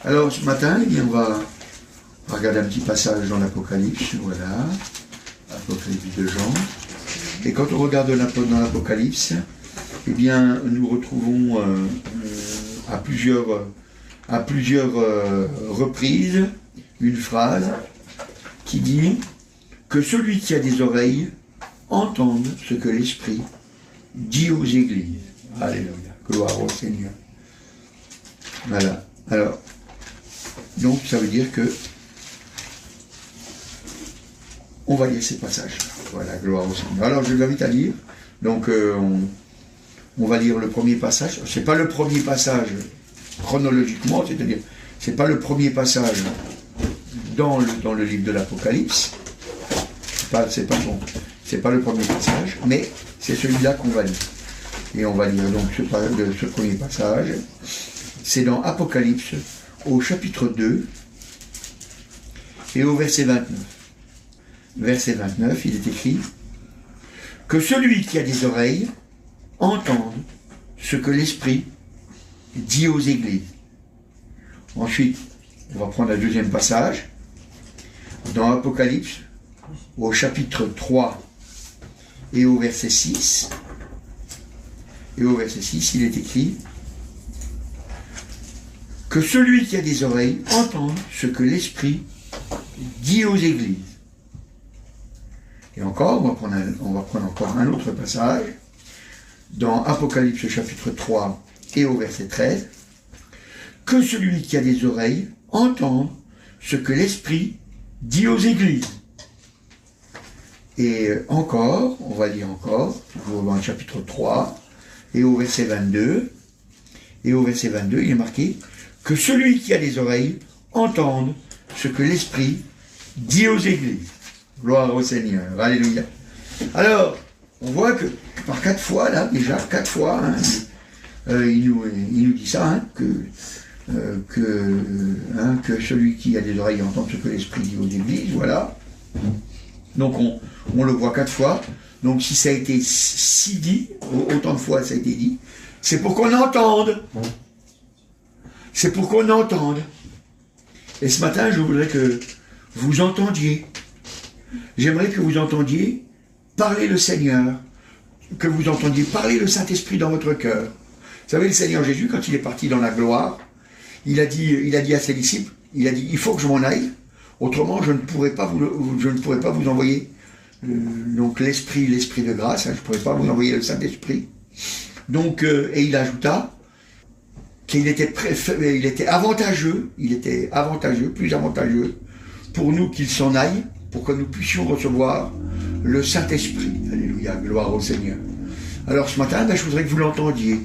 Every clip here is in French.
Alors ce matin, eh bien, on va regarder un petit passage dans l'Apocalypse, voilà, Apocalypse de Jean. Et quand on regarde dans l'Apocalypse, eh bien, nous retrouvons à plusieurs reprises une phrase qui dit que celui qui a des oreilles entende ce que l'Esprit dit aux églises. Alléluia, gloire au Seigneur. Voilà. Alors, donc ça veut dire que on va lire ces passages. Voilà, gloire au Seigneur. Alors je vous invite à lire. Donc on va lire le premier passage. C'est pas le premier passage chronologiquement, c'est-à-dire c'est pas le premier passage dans le livre de l'Apocalypse. C'est pas le premier passage, mais c'est celui-là qu'on va lire. Et on va lire donc ce premier passage. C'est dans Apocalypse au chapitre 2 et au verset 29. Verset 29, il est écrit que celui qui a des oreilles entende ce que l'Esprit dit aux églises. Ensuite, on va prendre un deuxième passage dans Apocalypse au chapitre 3 et au verset 6. Et au verset 6, il est écrit que celui qui a des oreilles entende ce que l'Esprit dit aux églises. Et encore, on va prendre encore un autre passage dans Apocalypse chapitre 3 et au verset 13, que celui qui a des oreilles entende ce que l'Esprit dit aux églises. Et encore, on va lire encore, toujours dans le chapitre 3 et au verset 22, et au verset 22, il est marqué que celui qui a des oreilles entende ce que l'Esprit dit aux églises. Gloire au Seigneur, alléluia. Alors, on voit que par 4 fois, là, déjà, 4 fois, hein, il nous dit ça, hein, que celui qui a des oreilles entende ce que l'Esprit dit aux églises, voilà. Donc on le voit 4 fois. Donc si ça a été si dit, autant de fois ça a été dit, c'est pour qu'on entende. C'est pour qu'on entende. Et ce matin, je voudrais que vous entendiez. J'aimerais que vous entendiez parler le Seigneur, que vous entendiez parler le Saint-Esprit dans votre cœur. Vous savez, le Seigneur Jésus, quand il est parti dans la gloire, il a dit à ses disciples, il a dit, il faut que je m'en aille, autrement je ne pourrai pas vous envoyer donc l'Esprit de grâce, hein, je ne pourrais pas vous envoyer le Saint-Esprit. Donc, et il ajouta qu'il était avantageux, plus avantageux pour nous qu'il s'en aille, pour que nous puissions recevoir le Saint-Esprit. Alléluia, gloire au Seigneur. Alors ce matin, je voudrais que vous l'entendiez.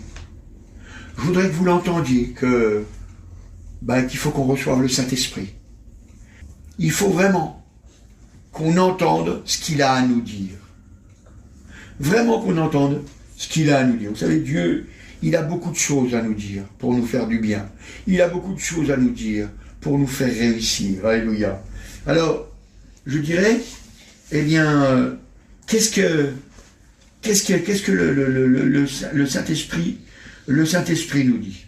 Je voudrais que vous l'entendiez, qu'il faut qu'on reçoive le Saint-Esprit. Il faut vraiment qu'on entende ce qu'il a à nous dire. Vraiment qu'on entende ce qu'il a à nous dire. Vous savez, Dieu, il a beaucoup de choses à nous dire pour nous faire du bien. Il a beaucoup de choses à nous dire pour nous faire réussir. Alléluia. Alors, je dirais, eh bien, qu'est-ce que le Saint-Esprit nous dit?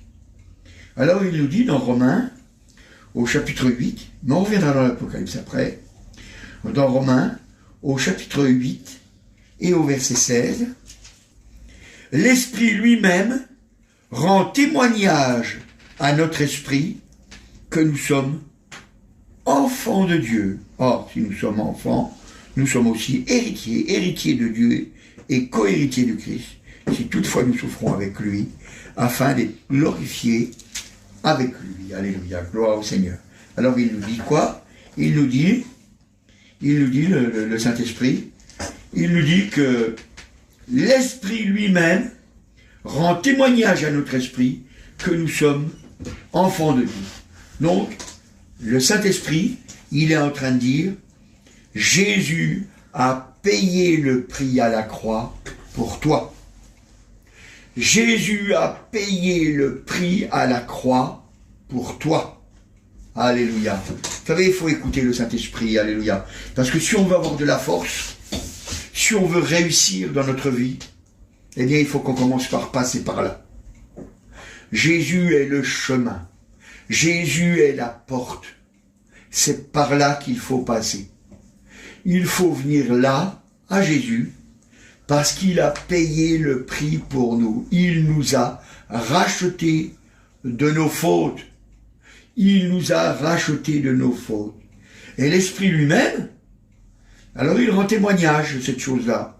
Alors, il nous dit dans Romains, au chapitre 8, mais on reviendra dans l'Apocalypse après, dans Romains, au chapitre 8 et au verset 16, l'Esprit lui-même rend témoignage à notre esprit que nous sommes enfants de Dieu. Or, si nous sommes enfants, nous sommes aussi héritiers de Dieu et co-héritiers de Christ, si toutefois nous souffrons avec lui, afin d'être glorifiés avec lui. Alléluia, gloire au Seigneur. Alors il nous dit quoi? Il nous dit le Saint-Esprit, il nous dit que l'Esprit lui-même rend témoignage à notre esprit que nous sommes enfants de Dieu. Donc, le Saint-Esprit, il est en train de dire, Jésus a payé le prix à la croix pour toi. Jésus a payé le prix à la croix pour toi. Alléluia. Vous savez, il faut écouter le Saint-Esprit, alléluia. Parce que si on veut avoir de la force, si on veut réussir dans notre vie, eh bien, il faut qu'on commence par passer par là. Jésus est le chemin. Jésus est la porte. C'est par là qu'il faut passer. Il faut venir là, à Jésus, parce qu'il a payé le prix pour nous. Il nous a rachetés de nos fautes. Il nous a rachetés de nos fautes. Et l'Esprit lui-même, alors il rend témoignage de cette chose-là.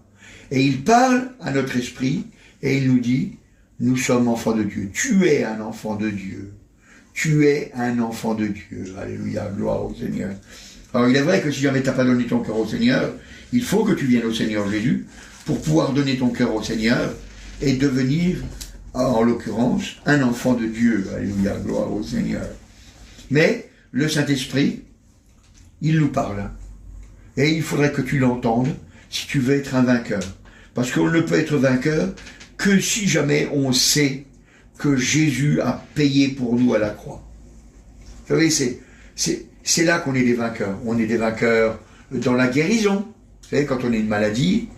Et il parle à notre esprit et il nous dit, nous sommes enfants de Dieu. Tu es un enfant de Dieu. Tu es un enfant de Dieu. Alléluia, gloire au Seigneur. Alors il est vrai que si jamais tu n'as pas donné ton cœur au Seigneur, il faut que tu viennes au Seigneur Jésus pour pouvoir donner ton cœur au Seigneur et devenir, en l'occurrence, un enfant de Dieu. Alléluia, gloire au Seigneur. Mais le Saint-Esprit, il nous parle. Et il faudrait que tu l'entendes si tu veux être un vainqueur. Parce qu'on ne peut être vainqueur que si jamais on sait que Jésus a payé pour nous à la croix. Vous savez, c'est là qu'on est des vainqueurs. On est des vainqueurs dans la guérison. Vous savez, quand on a une maladie,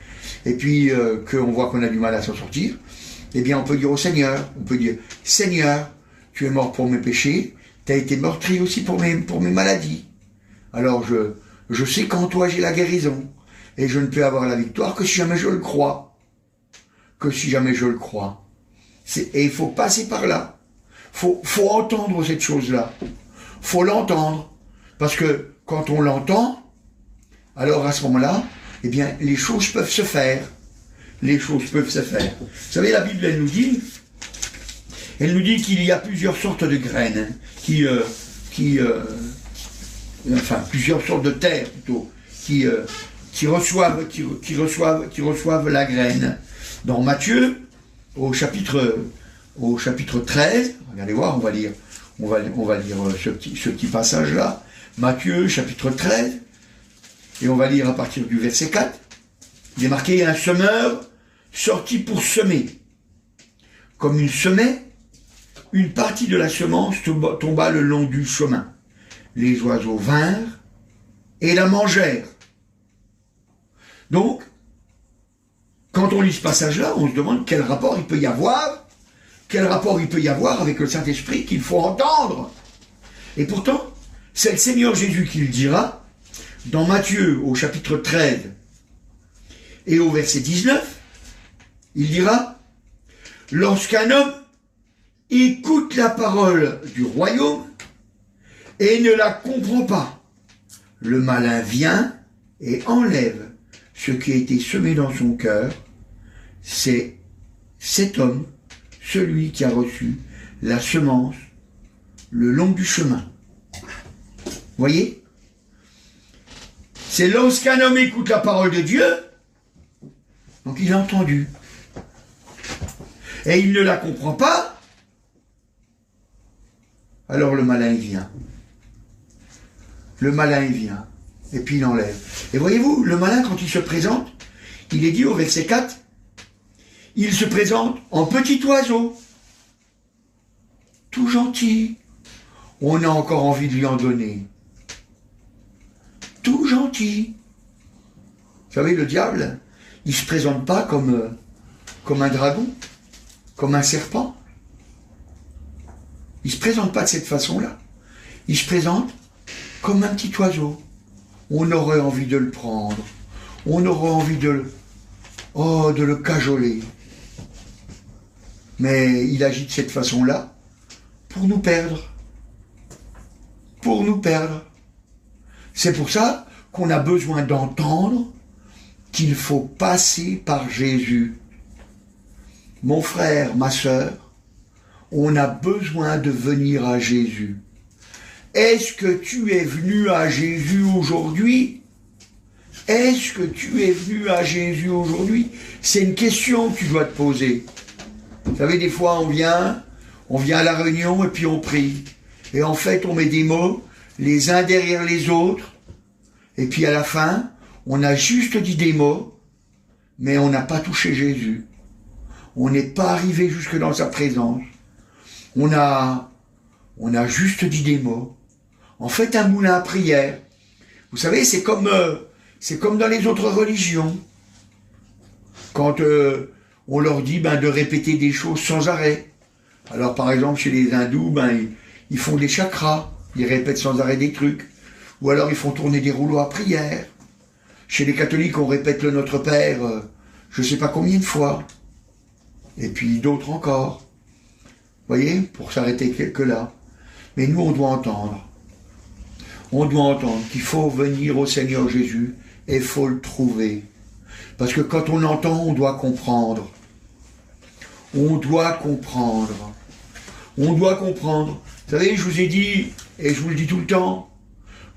et puis qu'on voit qu'on a du mal à s'en sortir, eh bien on peut dire au Seigneur, on peut dire, Seigneur, tu es mort pour mes péchés, tu as été meurtri aussi pour mes maladies. Alors je sais qu'en toi j'ai la guérison, et je ne peux avoir la victoire que si jamais je le crois. Que si jamais je le crois. Et il faut passer par là. Faut entendre cette chose-là. Faut l'entendre. Parce que quand on l'entend, alors à ce moment-là, eh bien, les choses peuvent se faire. Les choses peuvent se faire. Vous savez, la Bible, elle nous dit qu'il y a plusieurs sortes de graines, enfin, plusieurs sortes de terres, plutôt, qui reçoivent la graine. Dans Matthieu, au chapitre 13, regardez voir, on va lire ce petit passage-là. Matthieu, chapitre 13, et on va lire à partir du verset 4. Il est marqué, un semeur sorti pour semer. Comme il semait, une partie de la semence tomba le long du chemin. Les oiseaux vinrent et la mangèrent. Donc, quand on lit ce passage-là, on se demande quel rapport il peut y avoir avec le Saint-Esprit qu'il faut entendre. Et pourtant, c'est le Seigneur Jésus qui le dira, dans Matthieu au chapitre 13 et au verset 19, il dira, lorsqu'un homme écoute la parole du royaume et ne la comprend pas, le malin vient et enlève ce qui a été semé dans son cœur. C'est cet homme, celui qui a reçu la semence le long du chemin. Voyez? C'est lorsqu'un homme écoute la parole de Dieu, donc il a entendu, et il ne la comprend pas, alors le malin il vient. Le malin il vient, et puis il enlève. Et voyez-vous, le malin quand il se présente, il est dit au verset 4, il se présente en petit oiseau, tout gentil. On a encore envie de lui en donner. Tout gentil. Vous savez, le diable, il ne se présente pas comme un dragon, comme un serpent. Il ne se présente pas de cette façon-là. Il se présente comme un petit oiseau. On aurait envie de le prendre. On aurait envie de le cajoler. Mais il agit de cette façon-là pour nous perdre. Pour nous perdre. C'est pour ça qu'on a besoin d'entendre qu'il faut passer par Jésus. Mon frère, ma sœur, on a besoin de venir à Jésus. Est-ce que tu es venu à Jésus aujourd'hui? Est-ce que tu es venu à Jésus aujourd'hui? C'est une question que tu dois te poser. Vous savez, des fois on vient à la réunion et puis on prie. Et en fait, on met des mots les uns derrière les autres. Et puis à la fin, on a juste dit des mots, mais on n'a pas touché Jésus. On n'est pas arrivé jusque dans sa présence. On a juste dit des mots. En fait, un moulin à prière. Vous savez, c'est comme dans les autres religions. Quand on leur dit de répéter des choses sans arrêt. Alors, par exemple, chez les hindous, ils font des chakras, ils répètent sans arrêt des trucs, ou alors ils font tourner des rouleaux à prière. Chez les catholiques, on répète le Notre Père, je ne sais pas combien de fois, et puis d'autres encore. Vous voyez, pour s'arrêter que là. Mais nous, on doit entendre. On doit entendre qu'il faut venir au Seigneur Jésus et il faut le trouver. Parce que quand on entend, on doit comprendre. On doit comprendre. On doit comprendre. Vous savez, je vous ai dit, et je vous le dis tout le temps,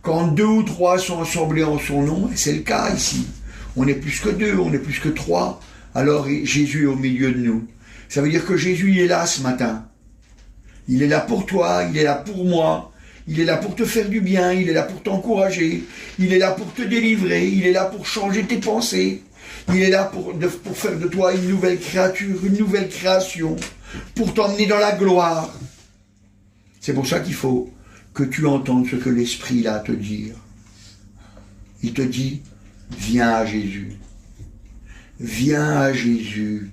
quand 2 ou 3 sont assemblés en son nom, et c'est le cas ici, on est plus que 2, on est plus que 3, alors Jésus est au milieu de nous. Ça veut dire que Jésus il est là ce matin. Il est là pour toi, il est là pour moi, il est là pour te faire du bien, il est là pour t'encourager, il est là pour te délivrer, il est là pour changer tes pensées, il est là pour faire de toi une nouvelle créature, une nouvelle création, pour t'emmener dans la gloire. C'est pour ça qu'il faut que tu entendes ce que l'Esprit a à te dire. Il te dit, viens à Jésus. Viens à Jésus.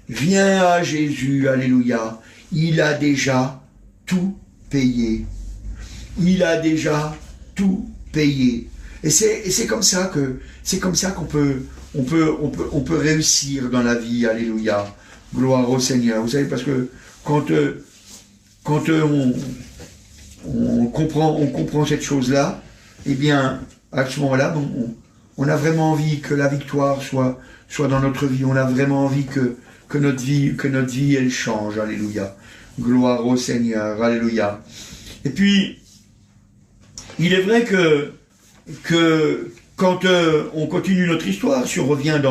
Viens à Jésus, alléluia. Il a déjà tout payé. Il a déjà tout payé. Et c'est comme ça qu'on peut réussir dans la vie, alléluia. Gloire au Seigneur. Vous savez, parce que quand on comprend cette chose-là, eh bien, à ce moment-là, on a vraiment envie que la victoire soit dans notre vie. On a vraiment envie que notre vie, elle change. Alléluia. Gloire au Seigneur. Alléluia. Et puis, il est vrai que quand on continue notre histoire, si on revient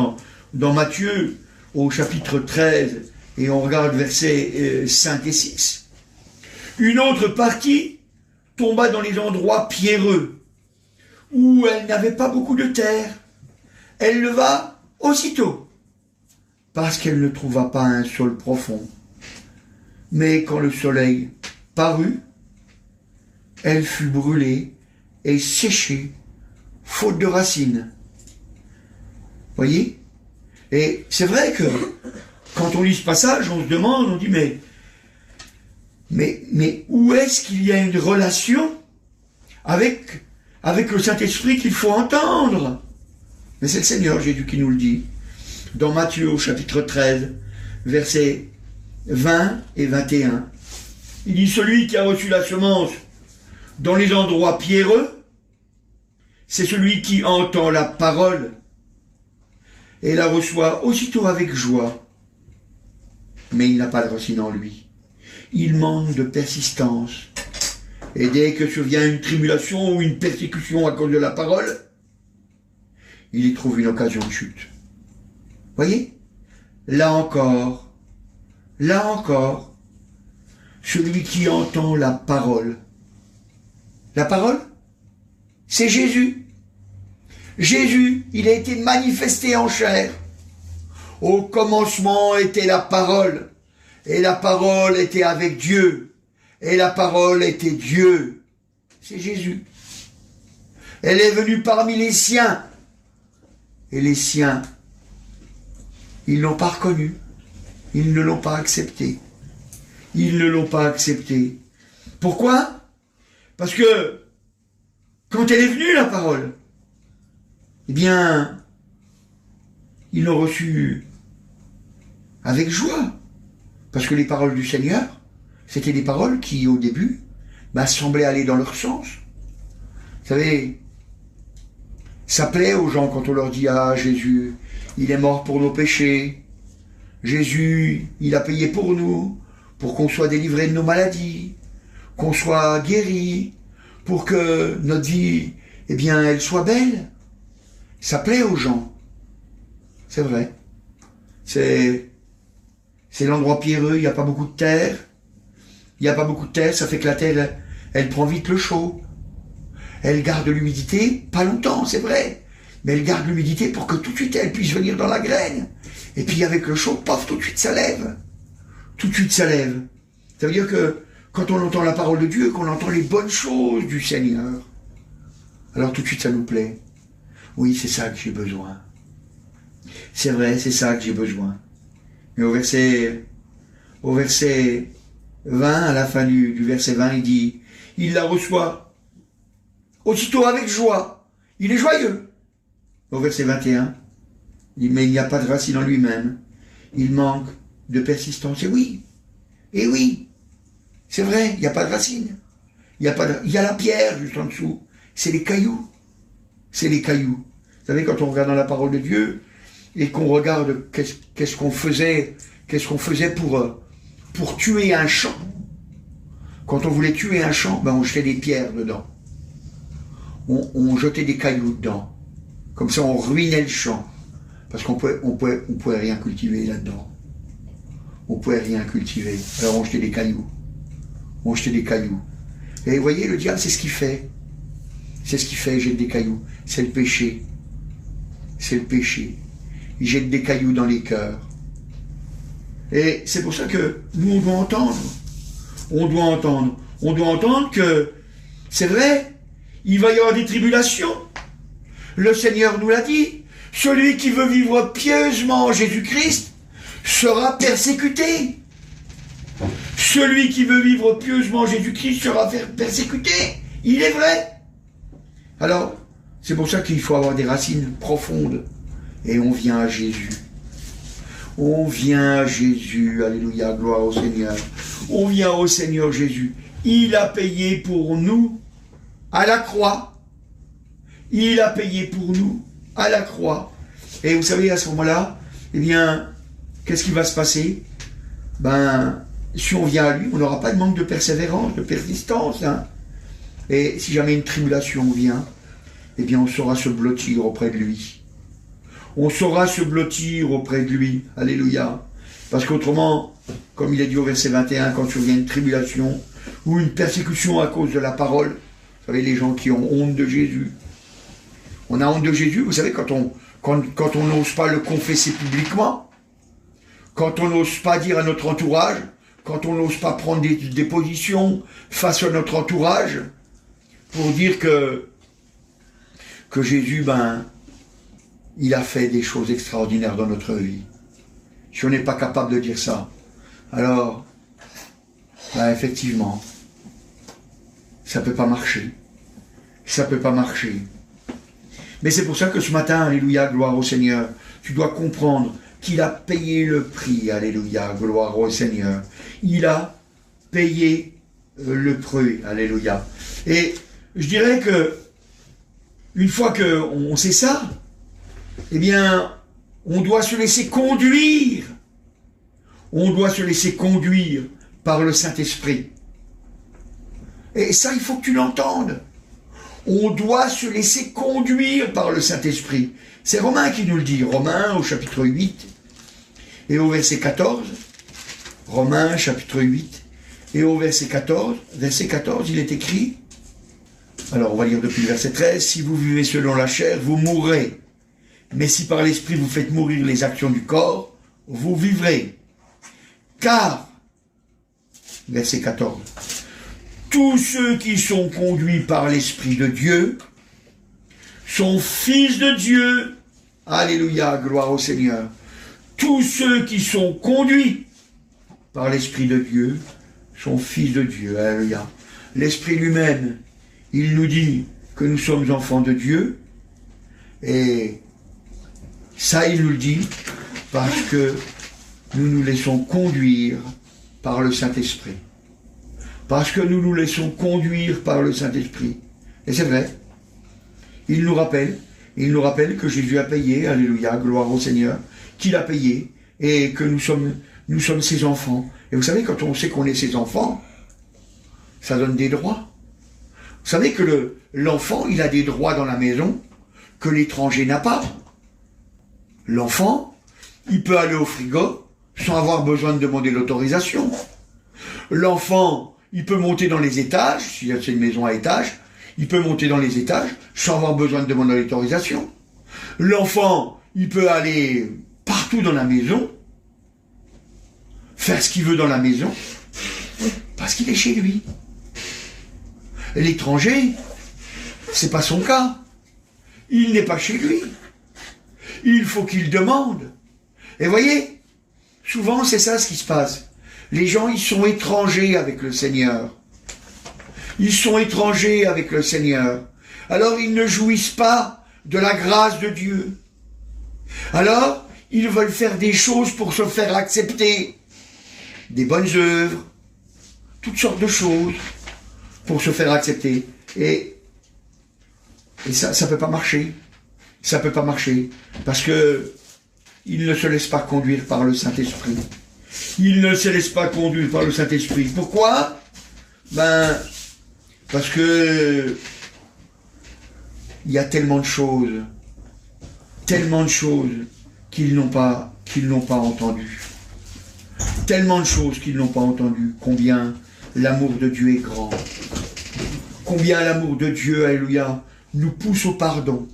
dans Matthieu, au chapitre 13, et on regarde versets 5 et 6, une autre partie tomba dans les endroits pierreux, où elle n'avait pas beaucoup de terre. Elle leva aussitôt, parce qu'elle ne trouva pas un sol profond. Mais quand le soleil parut, elle fut brûlée et séchée, faute de racines. Voyez? Et c'est vrai que quand on lit ce passage, on se demande, on dit mais où est-ce qu'il y a une relation avec le Saint-Esprit qu'il faut entendre? Mais c'est le Seigneur Jésus qui nous le dit. Dans Matthieu au chapitre 13, versets 20 et 21. Il dit, celui qui a reçu la semence dans les endroits pierreux, c'est celui qui entend la parole et la reçoit aussitôt avec joie. Mais il n'a pas de racine en lui. Il manque de persistance. Et dès que survient une tribulation ou une persécution à cause de la parole, il y trouve une occasion de chute. Voyez? Là encore, celui qui entend la parole, c'est Jésus. Jésus, il a été manifesté en chair. Au commencement était la parole, et la parole était avec Dieu, et la parole était Dieu. C'est Jésus. Elle est venue parmi les siens, et les siens, ils ne l'ont pas reconnu, ils ne l'ont pas accepté. Ils ne l'ont pas accepté. Pourquoi? Parce que quand elle est venue, la parole, eh bien, ils l'ont reçue avec joie. Parce que les paroles du Seigneur, c'était des paroles qui, au début, semblaient aller dans leur sens. Vous savez, ça plaît aux gens quand on leur dit « Ah, Jésus, il est mort pour nos péchés. Jésus, il a payé pour nous, pour qu'on soit délivré de nos maladies, qu'on soit guéri, pour que notre vie, eh bien, elle soit belle. » Ça plaît aux gens. C'est vrai. C'est l'endroit pierreux, il n'y a pas beaucoup de terre. Il n'y a pas beaucoup de terre, ça fait que la terre, elle prend vite le chaud. Elle garde l'humidité, pas longtemps, c'est vrai. Mais elle garde l'humidité pour que tout de suite, elle puisse venir dans la graine. Et puis avec le chaud, paf, tout de suite, ça lève. Tout de suite, ça lève. Ça veut dire que quand on entend la parole de Dieu, qu'on entend les bonnes choses du Seigneur, alors tout de suite, ça nous plaît. Oui, c'est ça que j'ai besoin. C'est vrai, c'est ça que j'ai besoin. Mais au verset 20, à la fin du verset 20, il dit, il la reçoit aussitôt avec joie. Il est joyeux. Au verset 21, il dit, mais il n'y a pas de racine en lui-même. Il manque de persistance. Et oui, c'est vrai, il n'y a pas de racine. Il y a la pierre juste en dessous. C'est les cailloux. C'est les cailloux. Vous savez, quand on regarde dans la parole de Dieu et qu'on regarde qu'est-ce qu'on faisait pour tuer un champ. Quand on voulait tuer un champ, ben on jetait des pierres dedans. On jetait des cailloux dedans. Comme ça, on ruinait le champ. Parce qu'on pouvait rien cultiver là-dedans. On pouvait rien cultiver. Alors on jetait des cailloux. Et vous voyez, le diable, c'est ce qu'il fait. Il jette des cailloux. C'est le péché. Il jette des cailloux dans les cœurs. Et c'est pour ça que nous, on doit entendre. On doit entendre que, c'est vrai, il va y avoir des tribulations. Le Seigneur nous l'a dit. Celui qui veut vivre pieusement en Jésus-Christ sera persécuté. Celui qui veut vivre pieusement en Jésus-Christ sera persécuté. Il est vrai. Alors, c'est pour ça qu'il faut avoir des racines profondes. Et on vient à Jésus. Alléluia, gloire au Seigneur. On vient au Seigneur Jésus. Il a payé pour nous à la croix. Et vous savez, à ce moment-là, eh bien, qu'est-ce qui va se passer? Ben, si on vient à lui, on n'aura pas de manque de persévérance, de persistance. Hein. Et si jamais une tribulation vient, eh bien, on saura se blottir auprès de lui. Alléluia. Parce qu'autrement, comme il est dit au verset 21, quand survient une tribulation ou une persécution à cause de la parole, vous savez, les gens qui ont honte de Jésus. On a honte de Jésus, vous savez, quand on n'ose pas le confesser publiquement, quand on n'ose pas dire à notre entourage, quand on n'ose pas prendre des positions face à notre entourage, pour dire que Jésus, ben, il a fait des choses extraordinaires dans notre vie. Si on n'est pas capable de dire ça, alors, ben, effectivement, ça ne peut pas marcher. Mais c'est pour ça que ce matin, alléluia, gloire au Seigneur, tu dois comprendre qu'il a payé le prix, alléluia, gloire au Seigneur. Il a payé le prix, alléluia. Et je dirais que, une fois qu'on sait ça, eh bien, on doit se laisser conduire. Par le Saint-Esprit. Et ça, il faut que tu l'entendes. On doit se laisser conduire par le Saint-Esprit. C'est Romain qui nous le dit. Romains au chapitre 8 et au verset 14. Romains chapitre 8 et au verset 14. Verset 14, il est écrit. Alors, on va lire depuis le verset 13. Si vous vivez selon la chair, vous mourrez. Mais si par l'Esprit vous faites mourir les actions du corps, vous vivrez. Car, verset 14, tous ceux qui sont conduits par l'Esprit de Dieu sont fils de Dieu. Alléluia, gloire au Seigneur. Tous ceux qui sont conduits par l'Esprit de Dieu sont fils de Dieu. Alléluia. L'Esprit lui-même, il nous dit que nous sommes enfants de Dieu. Et ça, il nous le dit parce que nous nous laissons conduire par le Saint-Esprit. Parce que nous nous laissons conduire par le Saint-Esprit. Et c'est vrai. Il nous rappelle que Jésus a payé, alléluia, gloire au Seigneur, qu'il a payé, et que nous sommes ses enfants. Et vous savez, quand on sait qu'on est ses enfants, ça donne des droits. Vous savez que l'enfant, il a des droits dans la maison que l'étranger n'a pas. L'enfant, il peut aller au frigo sans avoir besoin de demander l'autorisation. L'enfant, il peut monter dans les étages, si c'est une maison à étage, il peut monter dans les étages sans avoir besoin de demander l'autorisation. L'enfant, il peut aller partout dans la maison, faire ce qu'il veut dans la maison, parce qu'il est chez lui. L'étranger, c'est pas son cas. Il n'est pas chez lui. Il faut qu'il demande. Et voyez, souvent c'est ça ce qui se passe. Les gens, ils sont étrangers avec le Seigneur. Ils sont étrangers avec le Seigneur. Alors, ils ne jouissent pas de la grâce de Dieu. Alors, ils veulent faire des choses pour se faire accepter. Des bonnes œuvres, toutes sortes de choses pour se faire accepter. Et ça ne peut pas marcher. Ça ne peut pas marcher. Parce que ils ne se laissent pas conduire par le Saint-Esprit. Ils ne se laissent pas conduire par le Saint-Esprit. Pourquoi? Parce que il y a tellement de choses qu'ils n'ont pas entendues. Tellement de choses qu'ils n'ont pas entendues. Combien l'amour de Dieu est grand. Combien l'amour de Dieu, alléluia, nous pousse au pardon.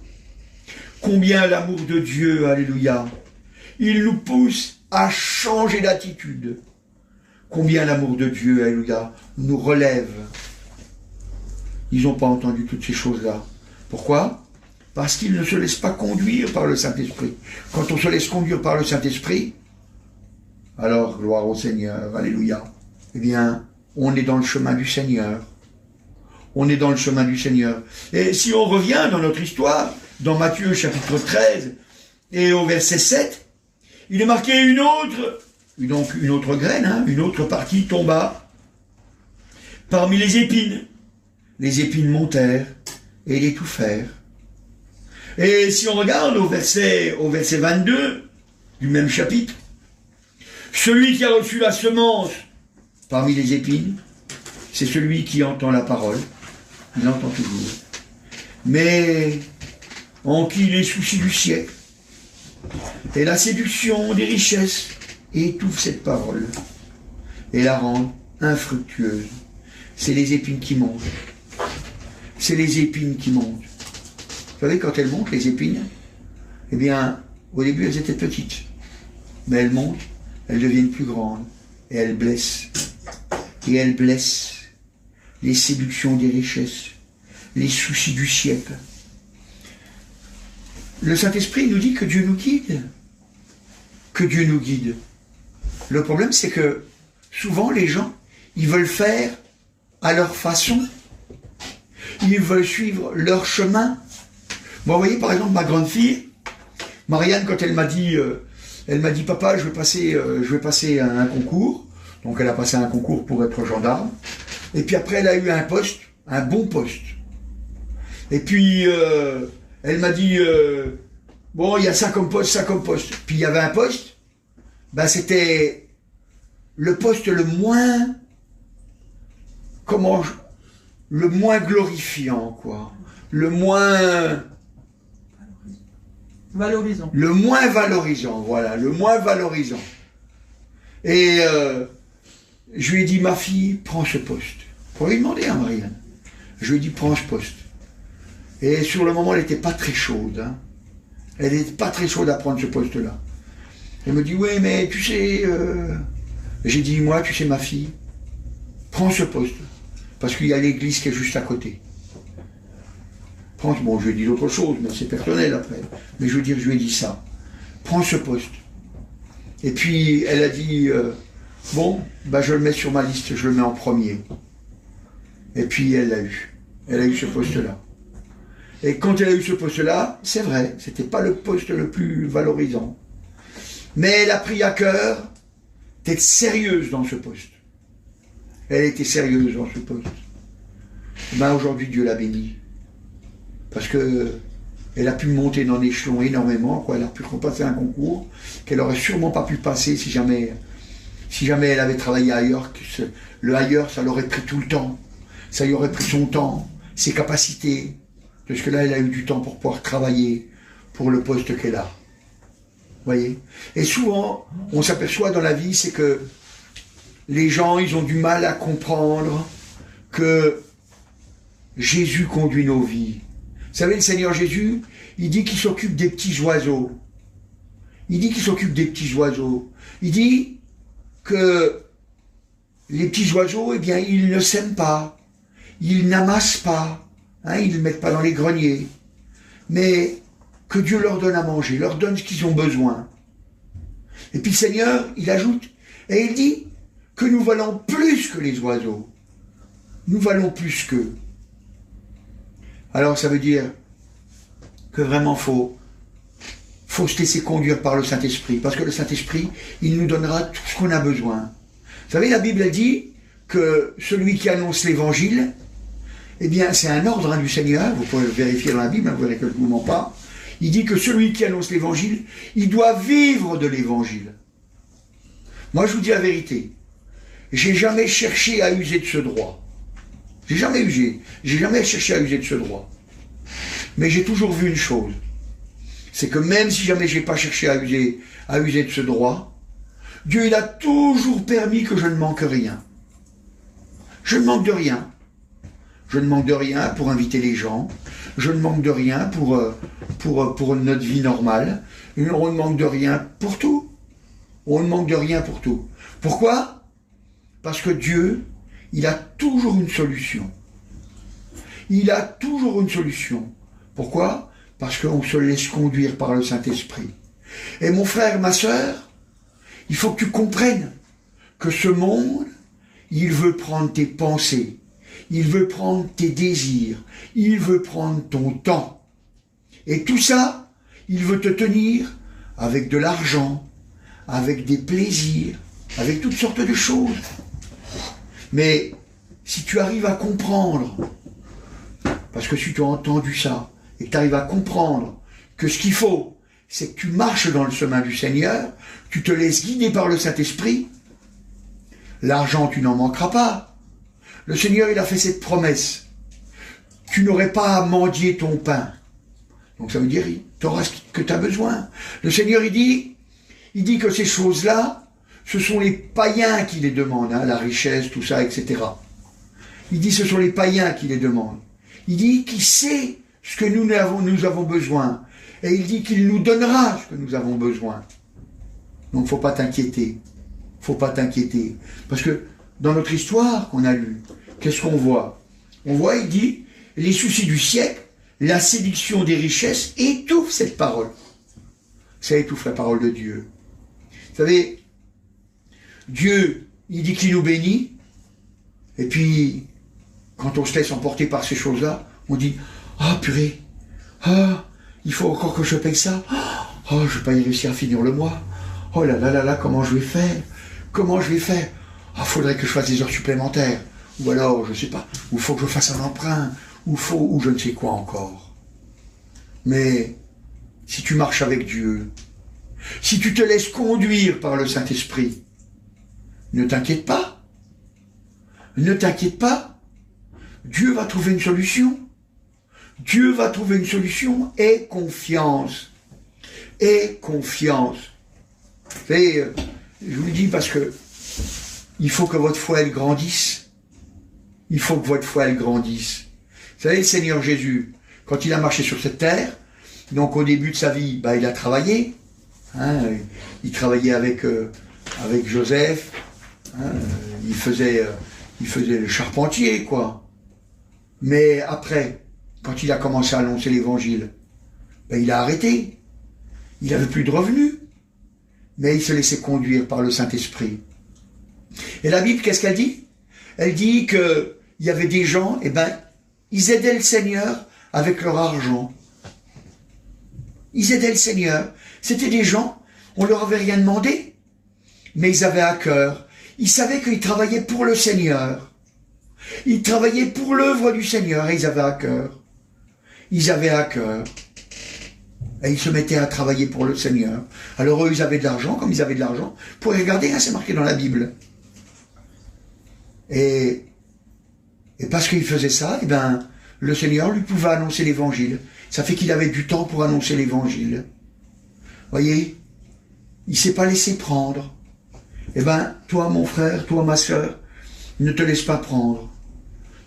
Combien l'amour de Dieu, alléluia, il nous pousse à changer d'attitude. Combien l'amour de Dieu, alléluia, nous relève. Ils n'ont pas entendu toutes ces choses-là. Pourquoi? Parce qu'ils ne se laissent pas conduire par le Saint-Esprit. Quand on se laisse conduire par le Saint-Esprit, alors, gloire au Seigneur, alléluia, eh bien, on est dans le chemin du Seigneur. On est dans le chemin du Seigneur. Et si on revient dans notre histoire, dans Matthieu chapitre 13, et au verset 7, il est marqué une autre graine, une autre partie tomba parmi les épines. Les épines montèrent et l'étouffèrent. Et si on regarde au verset 22 du même chapitre, celui qui a reçu la semence parmi les épines, c'est celui qui entend la parole. Il entend toujours. Mais en qui les soucis du siècle et la séduction des richesses étouffent cette parole et la rendent infructueuse. C'est les épines qui montent. C'est les épines qui montent. Vous savez, quand elles montent, les épines, eh bien, au début, elles étaient petites. Mais elles montent, elles deviennent plus grandes. Et elles blessent. Et elles blessent les séductions des richesses, les soucis du siècle. Le Saint-Esprit nous dit que Dieu nous guide. Que Dieu nous guide. Le problème, c'est que souvent, les gens, ils veulent faire à leur façon. Ils veulent suivre leur chemin. Moi, vous voyez, par exemple, ma grande fille, Marianne, quand elle m'a dit, papa, je vais passer un concours. Donc, elle a passé un concours pour être gendarme. Et puis après, elle a eu un poste, un bon poste. Et puis, elle m'a dit, bon, il y a ça comme poste, ça comme poste. Puis il y avait un poste, c'était le poste le moins glorifiant, quoi. Le moins valorisant. Le moins valorisant, voilà, le moins valorisant. Et je lui ai dit, ma fille, prends ce poste. Pour lui demander à Marianne. Je lui ai dit, prends ce poste. Et sur le moment, elle n'était pas très chaude. Elle n'était pas très chaude à prendre ce poste-là. Elle me dit, oui, mais tu sais... J'ai dit, moi, tu sais, ma fille, prends ce poste. Parce qu'il y a l'église qui est juste à côté. Bon, je lui ai dit d'autres choses, mais c'est personnel après. Mais je lui ai dit ça. Prends ce poste. Et puis, elle a dit, bon, je le mets sur ma liste, je le mets en premier. Et puis, elle l'a eu. Elle a eu ce poste-là. Et quand elle a eu ce poste-là, c'est vrai, c'était pas le poste le plus valorisant. Mais elle a pris à cœur d'être sérieuse dans ce poste. Elle était sérieuse dans ce poste. Aujourd'hui, Dieu l'a bénie. Parce que elle a pu monter dans l'échelon énormément, quoi. Elle a pu repasser un concours qu'elle aurait sûrement pas pu passer si jamais elle avait travaillé ailleurs. Le ailleurs, ça l'aurait pris tout le temps. Ça lui aurait pris son temps, ses capacités. Parce que là, elle a eu du temps pour pouvoir travailler pour le poste qu'elle a. Vous voyez? Et souvent, on s'aperçoit dans la vie, c'est que les gens, ils ont du mal à comprendre que Jésus conduit nos vies. Vous savez, le Seigneur Jésus, il dit qu'il s'occupe des petits oiseaux. Il dit qu'il s'occupe des petits oiseaux. Il dit que les petits oiseaux, eh bien, ils ne sèment pas. Ils n'amassent pas. Ils ne le mettent pas dans les greniers. Mais que Dieu leur donne à manger, leur donne ce qu'ils ont besoin. Et puis le Seigneur, il ajoute, et il dit que nous valons plus que les oiseaux. Nous valons plus qu'eux. Alors ça veut dire que vraiment faut se laisser conduire par le Saint-Esprit, parce que le Saint-Esprit, il nous donnera tout ce qu'on a besoin. Vous savez, la Bible dit que celui qui annonce l'Évangile, eh bien, c'est un ordre du Seigneur, vous pouvez le vérifier dans la Bible, vous verrez que je ne vous mens pas. Il dit que celui qui annonce l'Évangile, il doit vivre de l'Évangile. Moi, je vous dis la vérité, j'ai jamais cherché à user de ce droit. J'ai jamais cherché à user de ce droit. Mais j'ai toujours vu une chose, c'est que même si jamais j'ai pas cherché à user de ce droit, Dieu il a toujours permis que je ne manque rien. Je ne manque de rien. Je ne manque de rien pour inviter les gens. Je ne manque de rien pour notre vie normale. On ne manque de rien pour tout. On ne manque de rien pour tout. Pourquoi? Parce que Dieu, il a toujours une solution. Il a toujours une solution. Pourquoi? Parce qu'on se laisse conduire par le Saint-Esprit. Et mon frère, ma sœur, il faut que tu comprennes que ce monde, il veut prendre tes pensées, il veut prendre tes désirs, il veut prendre ton temps. Et tout ça, il veut te tenir avec de l'argent, avec des plaisirs, avec toutes sortes de choses. Mais si tu arrives à comprendre, parce que si tu as entendu ça, et que tu arrives à comprendre que ce qu'il faut, c'est que tu marches dans le chemin du Seigneur, tu te laisses guider par le Saint-Esprit, l'argent, tu n'en manqueras pas. Le Seigneur, il a fait cette promesse. Tu n'aurais pas à mendier ton pain. Donc ça veut dire, tu auras ce que tu as besoin. Le Seigneur, il dit que ces choses-là, ce sont les païens qui les demandent, hein, la richesse, tout ça, etc. Il dit ce sont les païens qui les demandent. Il dit qu'il sait ce que nous avons besoin. Et il dit qu'il nous donnera ce que nous avons besoin. Donc faut pas t'inquiéter. Faut pas t'inquiéter. Parce que dans notre histoire qu'on a lue, qu'est-ce qu'on voit? On voit, il dit, les soucis du siècle, la séduction des richesses étouffe cette parole. Ça étouffe la parole de Dieu. Vous savez, Dieu, il dit qu'il nous bénit, et puis, quand on se laisse emporter par ces choses-là, on dit, ah purée, ah, il faut encore que je paye ça, oh, je vais pas y réussir à finir le mois, oh là là là là, comment je vais faire, ah, faudrait que je fasse des heures supplémentaires, ou alors, je sais pas, ou faut que je fasse un emprunt, ou je ne sais quoi encore. Mais, si tu marches avec Dieu, si tu te laisses conduire par le Saint-Esprit, ne t'inquiète pas. Ne t'inquiète pas. Dieu va trouver une solution. Dieu va trouver une solution. Aie confiance. Aie confiance. Vous savez, je vous le dis parce que il faut que votre foi, elle grandisse. Il faut que votre foi, elle grandisse. Vous savez, le Seigneur Jésus, quand il a marché sur cette terre, donc au début de sa vie, il a travaillé. Hein, il travaillait avec Joseph. Hein, il faisait le charpentier, quoi. Mais après, quand il a commencé à annoncer l'évangile, il a arrêté. Il n'avait plus de revenus. Mais il se laissait conduire par le Saint-Esprit. Et la Bible, qu'est-ce qu'elle dit? Elle dit qu'il y avait des gens, ils aidaient le Seigneur avec leur argent. Ils aidaient le Seigneur. C'était des gens, on leur avait rien demandé, mais ils avaient à cœur. Ils savaient qu'ils travaillaient pour le Seigneur. Ils travaillaient pour l'œuvre du Seigneur et ils avaient à cœur. Ils avaient à cœur. Et ils se mettaient à travailler pour le Seigneur. Alors eux, ils avaient de l'argent, comme ils avaient de l'argent. Vous pourrez regarder, hein, c'est marqué dans la Bible. Et parce qu'ils faisaient ça, le Seigneur lui pouvait annoncer l'évangile. Ça fait qu'il avait du temps pour annoncer l'évangile. Voyez, il ne s'est pas laissé prendre. Toi, mon frère, toi, ma sœur, ne te laisse pas prendre.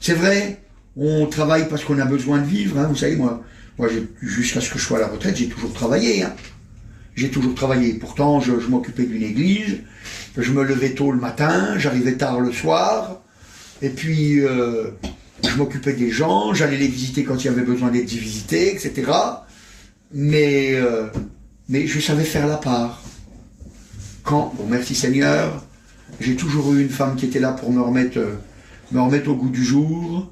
C'est vrai, on travaille parce qu'on a besoin de vivre. Hein, vous savez, moi jusqu'à ce que je sois à la retraite, j'ai toujours travaillé. Hein. J'ai toujours travaillé. Pourtant, je m'occupais d'une église. Je me levais tôt le matin, j'arrivais tard le soir. Et puis, je m'occupais des gens, j'allais les visiter quand il y avait besoin d'être visités, etc. Mais je savais faire la part. Bon, merci Seigneur, j'ai toujours eu une femme qui était là pour me remettre au goût du jour.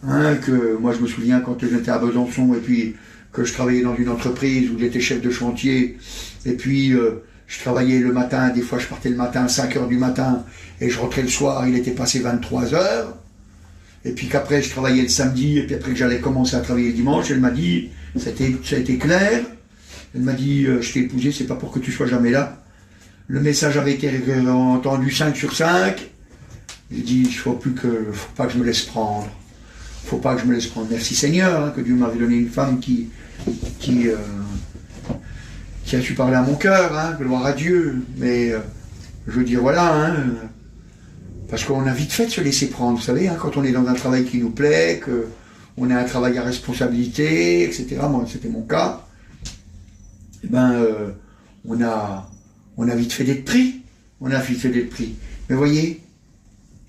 Hein, que moi je me souviens quand j'étais à Besançon et puis que je travaillais dans une entreprise où j'étais chef de chantier et puis je travaillais le matin, des fois je partais le matin à 5 heures du matin et je rentrais le soir, il était passé 23 heures. Et puis qu'après je travaillais le samedi et puis après que j'allais commencer à travailler le dimanche, elle m'a dit, ça a été clair, elle m'a dit je t'ai épousé, c'est pas pour que tu sois jamais là. Le message avait été entendu 5 sur 5. J'ai dit, il faut pas que je me laisse prendre. Faut pas que je me laisse prendre. Merci Seigneur, hein, que Dieu m'avait donné une femme qui a su parler à mon cœur, hein, gloire à Dieu. Mais je veux dire, voilà, hein, parce qu'on a vite fait de se laisser prendre, vous savez, hein, quand on est dans un travail qui nous plaît, qu'on a un travail à responsabilité, etc. Moi, c'était mon cas. Eh ben, on a vite fait d'être pris. On a vite fait d'être pris. Mais voyez,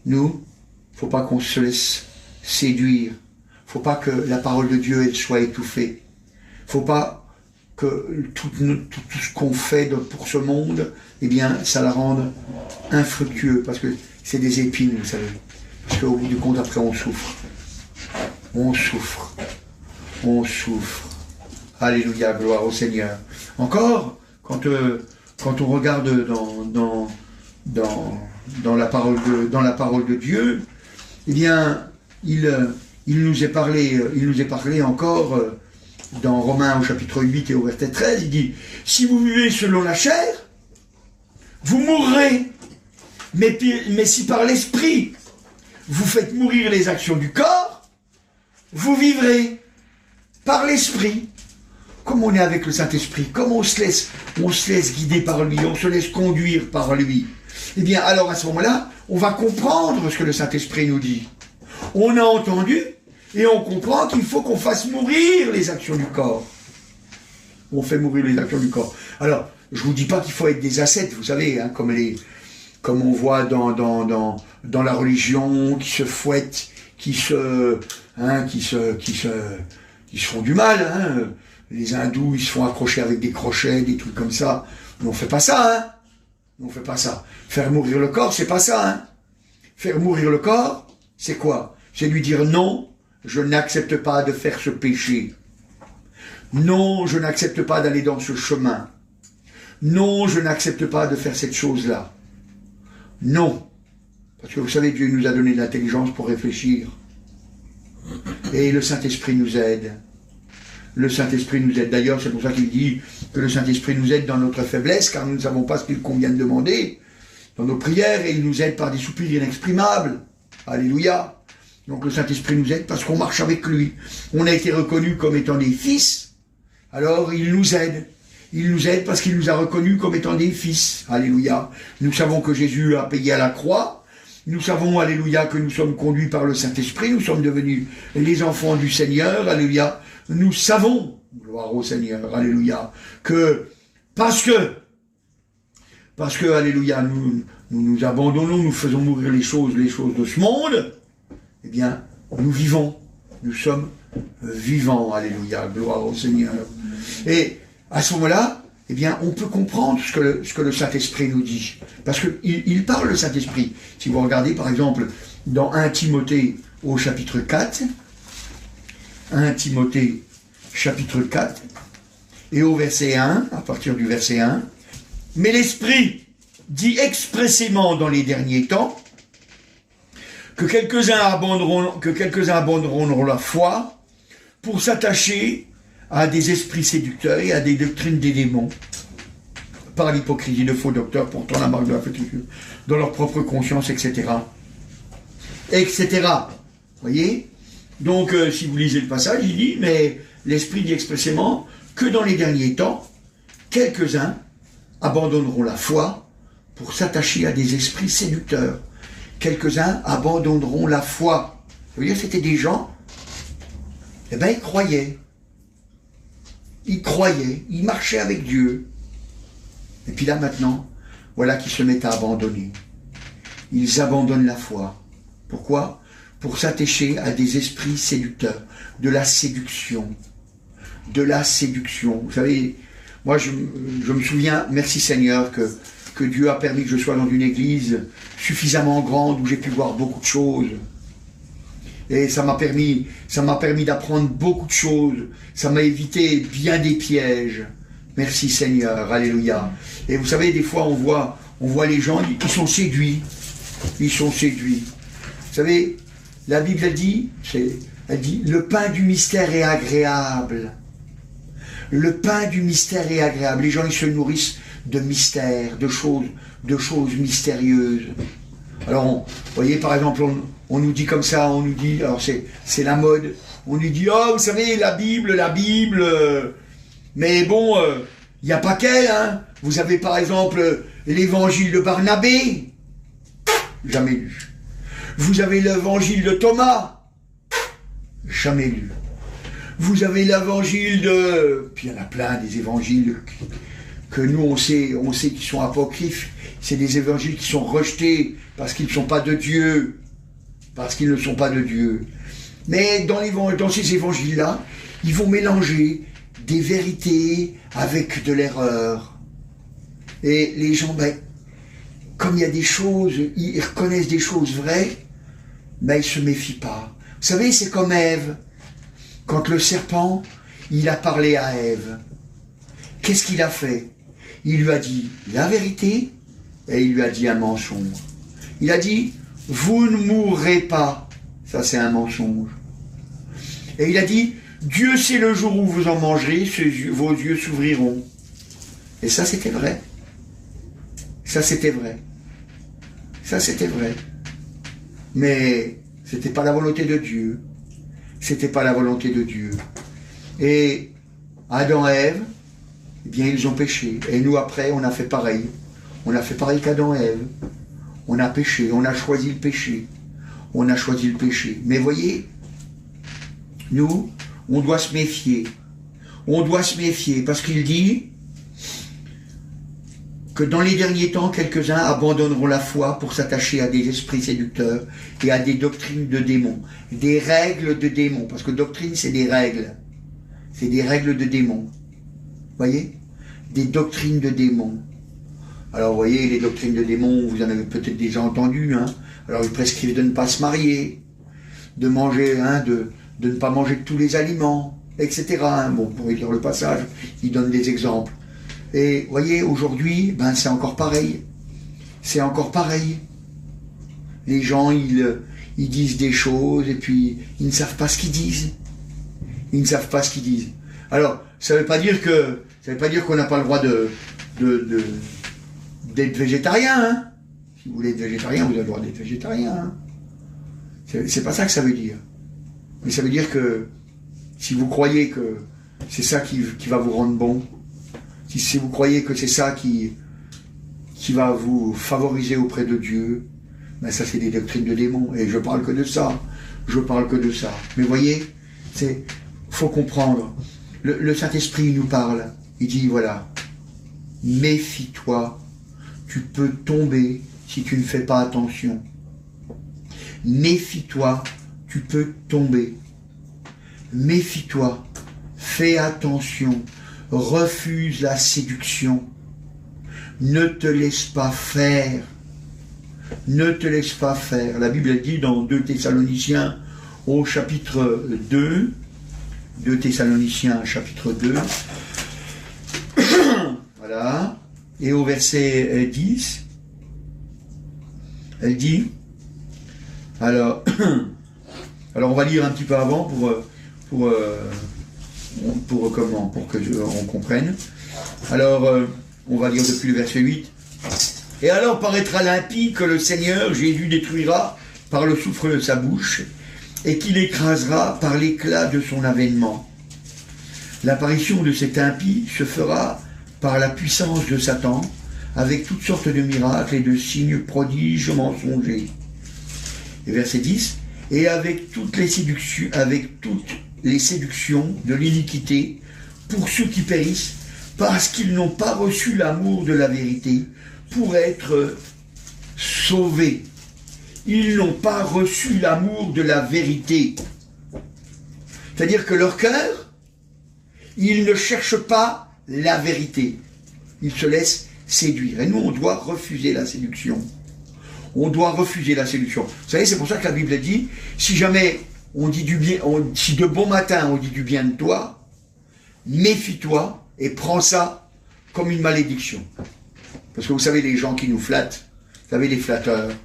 nous, faut pas qu'on se laisse séduire. Faut pas que la parole de Dieu elle soit étouffée. Faut pas que tout ce qu'on fait pour ce monde, eh bien, ça la rende infructueux, parce que c'est des épines, vous savez. Parce qu'au bout du compte, après, on souffre. On souffre. On souffre. Alléluia, gloire au Seigneur. Encore, quand on regarde dans la parole de Dieu, eh bien, il nous est parlé encore dans Romains au chapitre 8 et au verset 13, il dit, si vous vivez selon la chair, vous mourrez. Mais si par l'esprit, vous faites mourir les actions du corps, vous vivrez par l'esprit. Comme on est avec le Saint-Esprit, comme on se laisse guider par lui, on se laisse conduire par lui, eh bien, alors à ce moment-là, on va comprendre ce que le Saint-Esprit nous dit. On a entendu et on comprend qu'il faut qu'on fasse mourir les actions du corps. On fait mourir les actions du corps. Alors, je vous dis pas qu'il faut être des ascètes, vous savez, hein, comme on voit dans la religion, qui se fouettent, qui se font du mal, hein. Les hindous, ils se font accrocher avec des crochets, des trucs comme ça. Mais on fait pas ça, hein. On fait pas ça. Faire mourir le corps, c'est pas ça, hein. Faire mourir le corps, c'est quoi? C'est lui dire non, je n'accepte pas de faire ce péché. Non, je n'accepte pas d'aller dans ce chemin. Non, je n'accepte pas de faire cette chose-là. Non. Parce que vous savez, Dieu nous a donné de l'intelligence pour réfléchir. Et le Saint-Esprit nous aide. Le Saint-Esprit nous aide. D'ailleurs, c'est pour ça qu'il dit que le Saint-Esprit nous aide dans notre faiblesse, car nous ne savons pas ce qu'il convient de demander dans nos prières, et il nous aide par des soupirs inexprimables. Alléluia. Donc le Saint-Esprit nous aide parce qu'on marche avec lui. On a été reconnus comme étant des fils, alors il nous aide. Il nous aide parce qu'il nous a reconnus comme étant des fils. Alléluia. Nous savons que Jésus a payé à la croix. Nous savons, alléluia, que nous sommes conduits par le Saint-Esprit. Nous sommes devenus les enfants du Seigneur. Alléluia. Nous savons, gloire au Seigneur, alléluia, que parce que, alléluia, nous abandonnons, nous faisons mourir les choses de ce monde, eh bien, nous vivons, nous sommes vivants, alléluia, gloire au Seigneur. Et à ce moment-là, eh bien, on peut comprendre ce que le Saint-Esprit nous dit. Parce qu'il parle, le Saint-Esprit. Si vous regardez, par exemple, dans 1 Timothée au chapitre 4, 1 Timothée, chapitre 4, et au verset 1, à partir du verset 1, « Mais l'Esprit dit expressément dans les derniers temps que quelques-uns abandonneront la foi pour s'attacher à des esprits séducteurs et à des doctrines des démons, par l'hypocrisie de faux docteurs portant la marque de la fétiture dans leur propre conscience, etc. » etc. Vous voyez? Donc, si vous lisez le passage, il dit, mais l'Esprit dit expressément que dans les derniers temps, quelques-uns abandonneront la foi pour s'attacher à des esprits séducteurs. Quelques-uns abandonneront la foi. Vous voyez, c'était des gens, eh bien, ils croyaient. Ils croyaient, ils marchaient avec Dieu. Et puis là, maintenant, voilà qu'ils se mettent à abandonner. Ils abandonnent la foi. Pourquoi? Pour s'attacher à des esprits séducteurs, de la séduction. De la séduction. Vous savez, moi je me souviens, merci Seigneur, que que Dieu a permis que je sois dans une église suffisamment grande où j'ai pu voir beaucoup de choses. Et ça m'a permis d'apprendre beaucoup de choses. Ça m'a évité bien des pièges. Merci Seigneur, alléluia. Et vous savez, des fois on voit les gens, ils sont séduits. Ils sont séduits. Vous savez, la Bible elle dit, le pain du mystère est agréable. Le pain du mystère est agréable. Les gens ils se nourrissent de mystères, de choses mystérieuses. Alors, vous voyez, par exemple, on nous dit comme ça, on nous dit, alors c'est la mode, on nous dit, oh, vous savez, la Bible, mais bon, il n'y a pas qu'elle, hein. Vous avez par exemple l'évangile de Barnabé, jamais lu. Vous avez l'évangile de Thomas, jamais lu. Vous avez l'évangile de... Puis il y en a plein des évangiles que nous on sait qu'ils sont apocryphes. C'est des évangiles qui sont rejetés parce qu'ils ne sont pas de Dieu. Parce qu'ils ne sont pas de Dieu. Mais dans ces évangiles-là, ils vont mélanger des vérités avec de l'erreur. Et les gens, comme il y a des choses, ils reconnaissent des choses vraies, mais ils ne se méfient pas. Vous savez, c'est comme Ève. Quand le serpent, il a parlé à Ève, qu'est-ce qu'il a fait? Il lui a dit la vérité et il lui a dit un mensonge. Il a dit, vous ne mourrez pas. Ça, c'est un mensonge. Et il a dit, Dieu sait le jour où vous en mangerez, vos yeux s'ouvriront. Et ça, c'était vrai. Ça, c'était vrai. Ça, c'était vrai. Mais c'était pas la volonté de Dieu. C'était pas la volonté de Dieu. Et Adam et Ève, eh bien, ils ont péché. Et nous, après, on a fait pareil. On a fait pareil qu'Adam et Ève. On a péché, on a choisi le péché. On a choisi le péché. Mais voyez, nous, on doit se méfier. On doit se méfier parce qu'il dit que dans les derniers temps, quelques-uns abandonneront la foi pour s'attacher à des esprits séducteurs et à des doctrines de démons. Des règles de démons. Parce que doctrine, c'est des règles. C'est des règles de démons. Voyez? Des doctrines de démons. Alors, vous voyez, les doctrines de démons, vous en avez peut-être déjà entendu, hein. Alors, ils prescrivent de ne pas se marier, de manger, hein, de ne pas manger de tous les aliments, etc. Hein. Bon, pour lire le passage, ils donnent des exemples. Et, vous voyez, aujourd'hui, c'est encore pareil. C'est encore pareil. Les gens, ils disent des choses, et puis, ils ne savent pas ce qu'ils disent. Ils ne savent pas ce qu'ils disent. Alors, ça ne veut pas dire qu'on n'a pas le droit d'être végétarien, hein. Si vous voulez être végétarien, vous avez le droit d'être végétarien, hein. C'est pas ça que ça veut dire. Mais ça veut dire que si vous croyez que c'est ça qui va vous rendre bon, si vous croyez que c'est ça qui va vous favoriser auprès de Dieu, ça c'est des doctrines de démons. Et je parle que de ça. Je parle que de ça. Mais voyez, faut comprendre. Le Saint-Esprit nous parle. Il dit, voilà, méfie-toi. Tu peux tomber si tu ne fais pas attention. Méfie-toi, tu peux tomber. Méfie-toi, fais attention, refuse la séduction. Ne te laisse pas faire. Ne te laisse pas faire. La Bible dit dans 2 Thessaloniciens au chapitre 2, 2 Thessaloniciens chapitre 2, voilà. Et au verset 10, elle dit, alors on va lire un petit peu avant pour que on comprenne. Alors, on va lire depuis le verset 8. Et alors paraîtra l'impie que le Seigneur Jésus détruira par le souffle de sa bouche et qu'il écrasera par l'éclat de son avènement. L'apparition de cet impie se fera par la puissance de Satan, avec toutes sortes de miracles et de signes prodiges mensongers. Et verset 10, et avec toutes les séductions de l'iniquité pour ceux qui périssent, parce qu'ils n'ont pas reçu l'amour de la vérité pour être sauvés. Ils n'ont pas reçu l'amour de la vérité. C'est-à-dire que leur cœur, ils ne cherchent pas la vérité. Ils se laissent séduire. Et nous, on doit refuser la séduction. On doit refuser la séduction. Vous savez, c'est pour ça que la Bible dit, si jamais on dit du bien, si de bon matin on dit du bien de toi, méfie-toi et prends ça comme une malédiction. Parce que vous savez, les gens qui nous flattent, vous savez, les flatteurs, il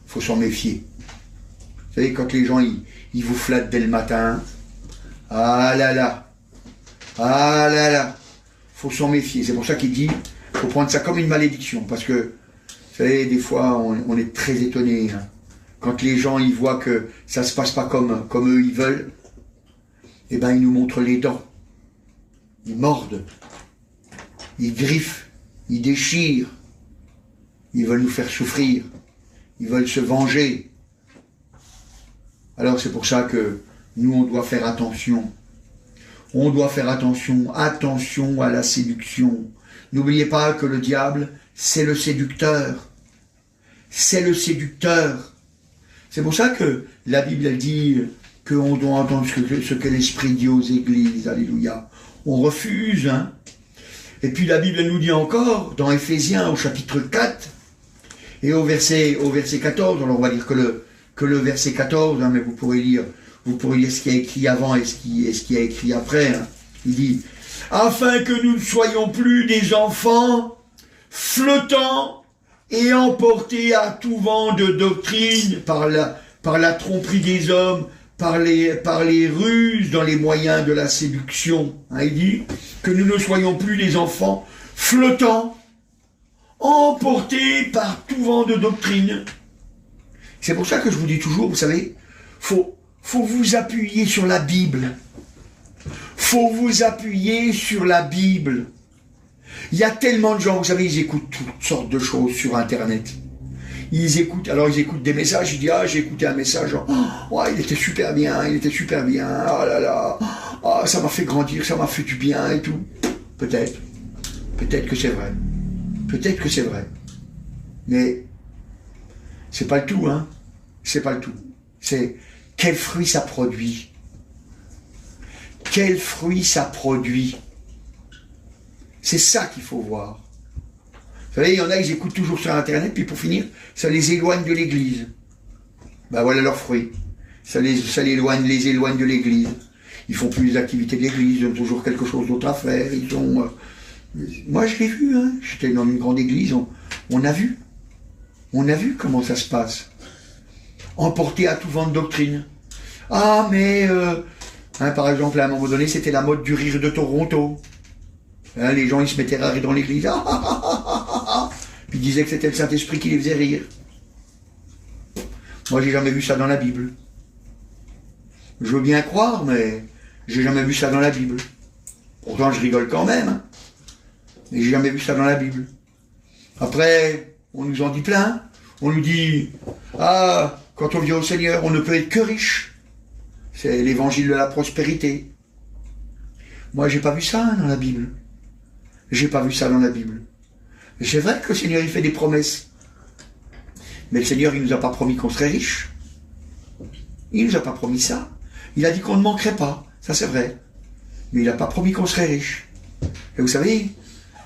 faut s'en méfier. Vous savez, quand les gens, ils vous flattent dès le matin, ah là là, faut s'en méfier. C'est pour ça qu'il dit, faut prendre ça comme une malédiction. Parce que, vous savez, des fois, on est très étonné. Hein. Quand les gens, ils voient que ça se passe pas comme eux, ils veulent, eh ben, ils nous montrent les dents. Ils mordent. Ils griffent. Ils déchirent. Ils veulent nous faire souffrir. Ils veulent se venger. Alors, c'est pour ça que nous, on doit faire attention. On doit faire attention. Attention à la séduction. N'oubliez pas que le diable, c'est le séducteur. C'est le séducteur. C'est pour ça que la Bible elle dit qu'on doit entendre ce que l'Esprit dit aux églises. Alléluia. On refuse. Hein. Et puis la Bible elle nous dit encore, dans Éphésiens au chapitre 4, et au verset 14, alors on va lire que le verset 14, hein, mais vous pourrez lire ce qui est écrit avant et ce qui est écrit après. Hein. Il dit, afin que nous ne soyons plus des enfants flottants et emportés à tout vent de doctrine par la tromperie des hommes, par les ruses dans les moyens de la séduction. Hein, il dit que nous ne soyons plus des enfants flottants, emportés par tout vent de doctrine. C'est pour ça que je vous dis toujours, vous savez, faut vous appuyer sur la Bible. Faut vous appuyer sur la Bible. Il y a tellement de gens, vous savez, ils écoutent toutes sortes de choses sur Internet. Ils écoutent des messages, ils disent, ah, j'ai écouté un message, genre, oh, il était super bien, oh là là, oh, ça m'a fait grandir, ça m'a fait du bien et tout. Peut-être que c'est vrai. Peut-être que c'est vrai. Mais, c'est pas le tout, hein. C'est pas le tout. C'est, quel fruit ça produit. Quel fruit ça produit. C'est ça qu'il faut voir. Vous savez, il y en a, ils écoutent toujours sur Internet, puis pour finir, ça les éloigne de l'Église. Ben voilà leur fruit. Ça les éloigne de l'Église. Ils font plus les activités de l'Église, ils ont toujours quelque chose d'autre à faire. Moi, je l'ai vu, hein. J'étais dans une grande église, on a vu. On a vu comment ça se passe. Emporté à tout vent de doctrine. Ah, mais... hein, par exemple, à un moment donné, c'était la mode du rire de Toronto. Hein, les gens, ils se mettaient à rire dans l'église. Puis ils disaient que c'était le Saint-Esprit qui les faisait rire. Moi, j'ai jamais vu ça dans la Bible. Je veux bien croire, mais j'ai jamais vu ça dans la Bible. Pourtant, je rigole quand même. Hein. Mais j'ai jamais vu ça dans la Bible. Après, on nous en dit plein. On nous dit, ah, quand on vient au Seigneur, on ne peut être que riche. C'est l'évangile de la prospérité. Moi, j'ai pas vu ça dans la Bible. J'ai pas vu ça dans la Bible. C'est vrai que le Seigneur, il fait des promesses. Mais le Seigneur, il nous a pas promis qu'on serait riche. Il nous a pas promis ça. Il a dit qu'on ne manquerait pas. Ça, c'est vrai. Mais il n'a pas promis qu'on serait riche. Et vous savez,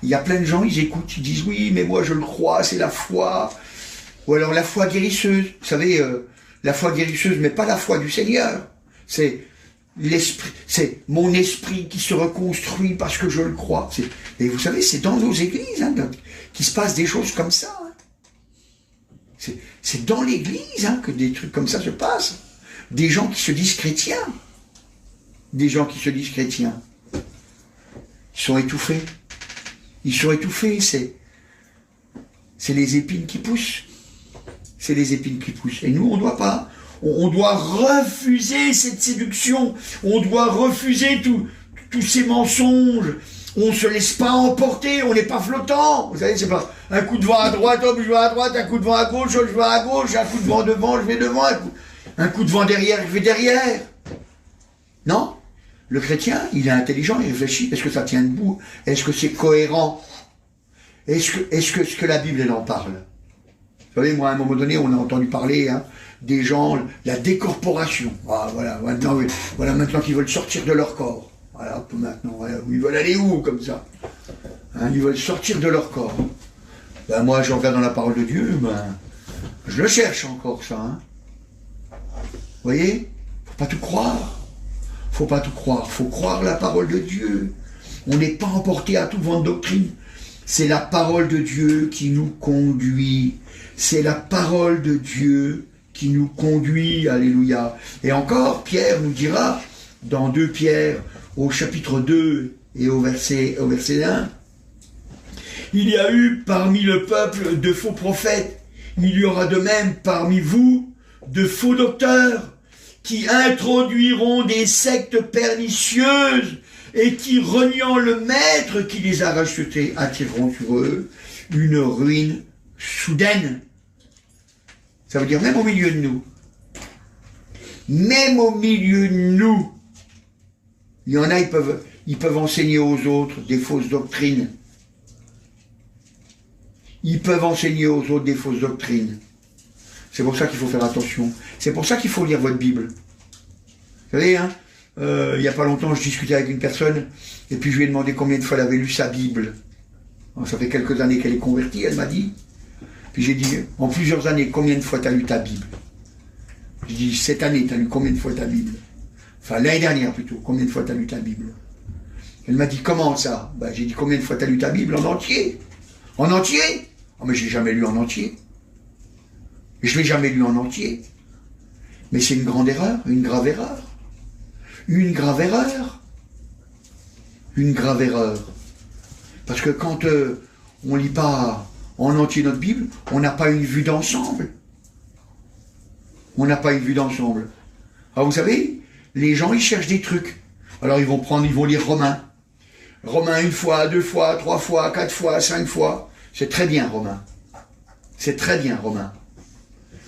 il y a plein de gens, ils écoutent, ils disent, oui, mais moi, je le crois, c'est la foi. Ou alors la foi guérisseuse. Vous savez, la foi guérisseuse, mais pas la foi du Seigneur. C'est l'esprit, c'est mon esprit qui se reconstruit parce que je le crois. Et vous savez, c'est dans nos églises hein, qu'il se passe des choses comme ça. Hein. C'est dans l'église hein, que des trucs comme ça se passent. Des gens qui se disent chrétiens. Des gens qui se disent chrétiens. Ils sont étouffés. Ils sont étouffés. C'est les épines qui poussent. C'est les épines qui poussent. Et nous, on ne doit pas. On doit refuser cette séduction. On doit refuser tous ces mensonges. On ne se laisse pas emporter. On n'est pas flottant. Vous savez, c'est pas un coup de vent à droite, hop, je vais à droite, un coup de vent à gauche, hop, je vais à gauche, un coup de vent devant, je vais devant, un coup de vent derrière, je vais derrière. Non. Le chrétien, il est intelligent, il réfléchit. Est-ce que ça tient debout? Est-ce que c'est cohérent? Est-ce que la Bible, elle en parle? Vous savez, moi, à un moment donné, on a entendu parler hein, des gens, la décorporation. Ah, voilà, maintenant qu'ils veulent sortir de leur corps. Voilà, maintenant, voilà, ils veulent aller où, comme ça hein, ils veulent sortir de leur corps. Ben moi, je regarde dans la parole de Dieu, ben, je le cherche encore, ça. Hein. Vous voyez? Faut pas tout croire. Faut pas tout croire. Faut croire la parole de Dieu. On n'est pas emporté à tout vent de doctrine. C'est la parole de Dieu qui nous conduit. C'est la parole de Dieu qui nous conduit. Alléluia. Et encore, Pierre nous dira, dans 2 Pierre, au chapitre 2 et au verset 1, il y a eu parmi le peuple de faux prophètes. Il y aura de même parmi vous de faux docteurs qui introduiront des sectes pernicieuses et qui, reniant le maître qui les a rachetés, attireront sur eux une ruine soudaine. Ça veut dire même au milieu de nous. Même au milieu de nous. Il y en a, ils peuvent enseigner aux autres des fausses doctrines. Ils peuvent enseigner aux autres des fausses doctrines. C'est pour ça qu'il faut faire attention. C'est pour ça qu'il faut lire votre Bible. Vous savez, hein, il n'y a pas longtemps, je discutais avec une personne, et puis je lui ai demandé combien de fois elle avait lu sa Bible. Alors, ça fait quelques années qu'elle est convertie, elle m'a dit. Puis j'ai dit, en plusieurs années, combien de fois tu as lu ta Bible? J'ai dit, cette année, tu as lu combien de fois ta Bible? Enfin, l'année dernière plutôt, combien de fois tu as lu ta Bible? Elle m'a dit, comment ça? Ben, j'ai dit, combien de fois tu as lu ta Bible en entier? En entier? Oh, mais je l'ai jamais lu en entier. Je l'ai jamais lu en entier. Mais c'est une grande erreur, une grave erreur. Une grave erreur. Une grave erreur. Parce que quand on lit pas en entier notre Bible, on n'a pas une vue d'ensemble. On n'a pas une vue d'ensemble. Alors vous savez, les gens ils cherchent des trucs. Alors ils vont lire Romains. Romains 1 fois, 2 fois, 3 fois, 4 fois, 5 fois. C'est très bien Romains. C'est très bien Romains.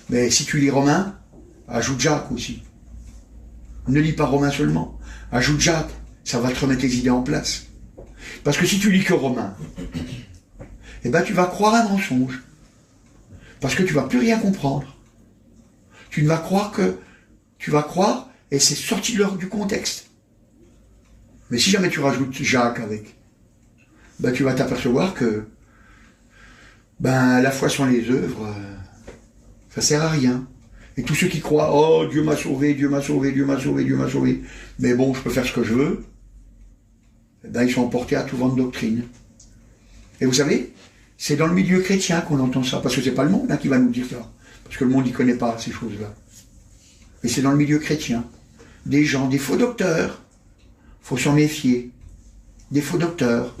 Mais si tu lis Romains, ajoute Jacques aussi. Ne lis pas Romains seulement. Ajoute Jacques. Ça va te remettre les idées en place. Parce que si tu lis que Romains, eh ben tu vas croire un mensonge. Parce que tu vas plus rien comprendre. Tu ne vas croire que... Tu vas croire, et c'est sorti du contexte. Mais si jamais tu rajoutes Jacques avec, ben tu vas t'apercevoir que la foi sans les œuvres, ça sert à rien. Et tous ceux qui croient, oh Dieu m'a sauvé, Dieu m'a sauvé, Dieu m'a sauvé, Dieu m'a sauvé, mais bon, je peux faire ce que je veux, eh ben, ils sont emportés à tout vent de doctrine. Et vous savez, c'est dans le milieu chrétien qu'on entend ça, parce que c'est pas le monde qui va nous dire ça, parce que le monde n'y connaît pas ces choses-là. Mais c'est dans le milieu chrétien. Des gens, des faux docteurs, faut s'en méfier. Des faux docteurs.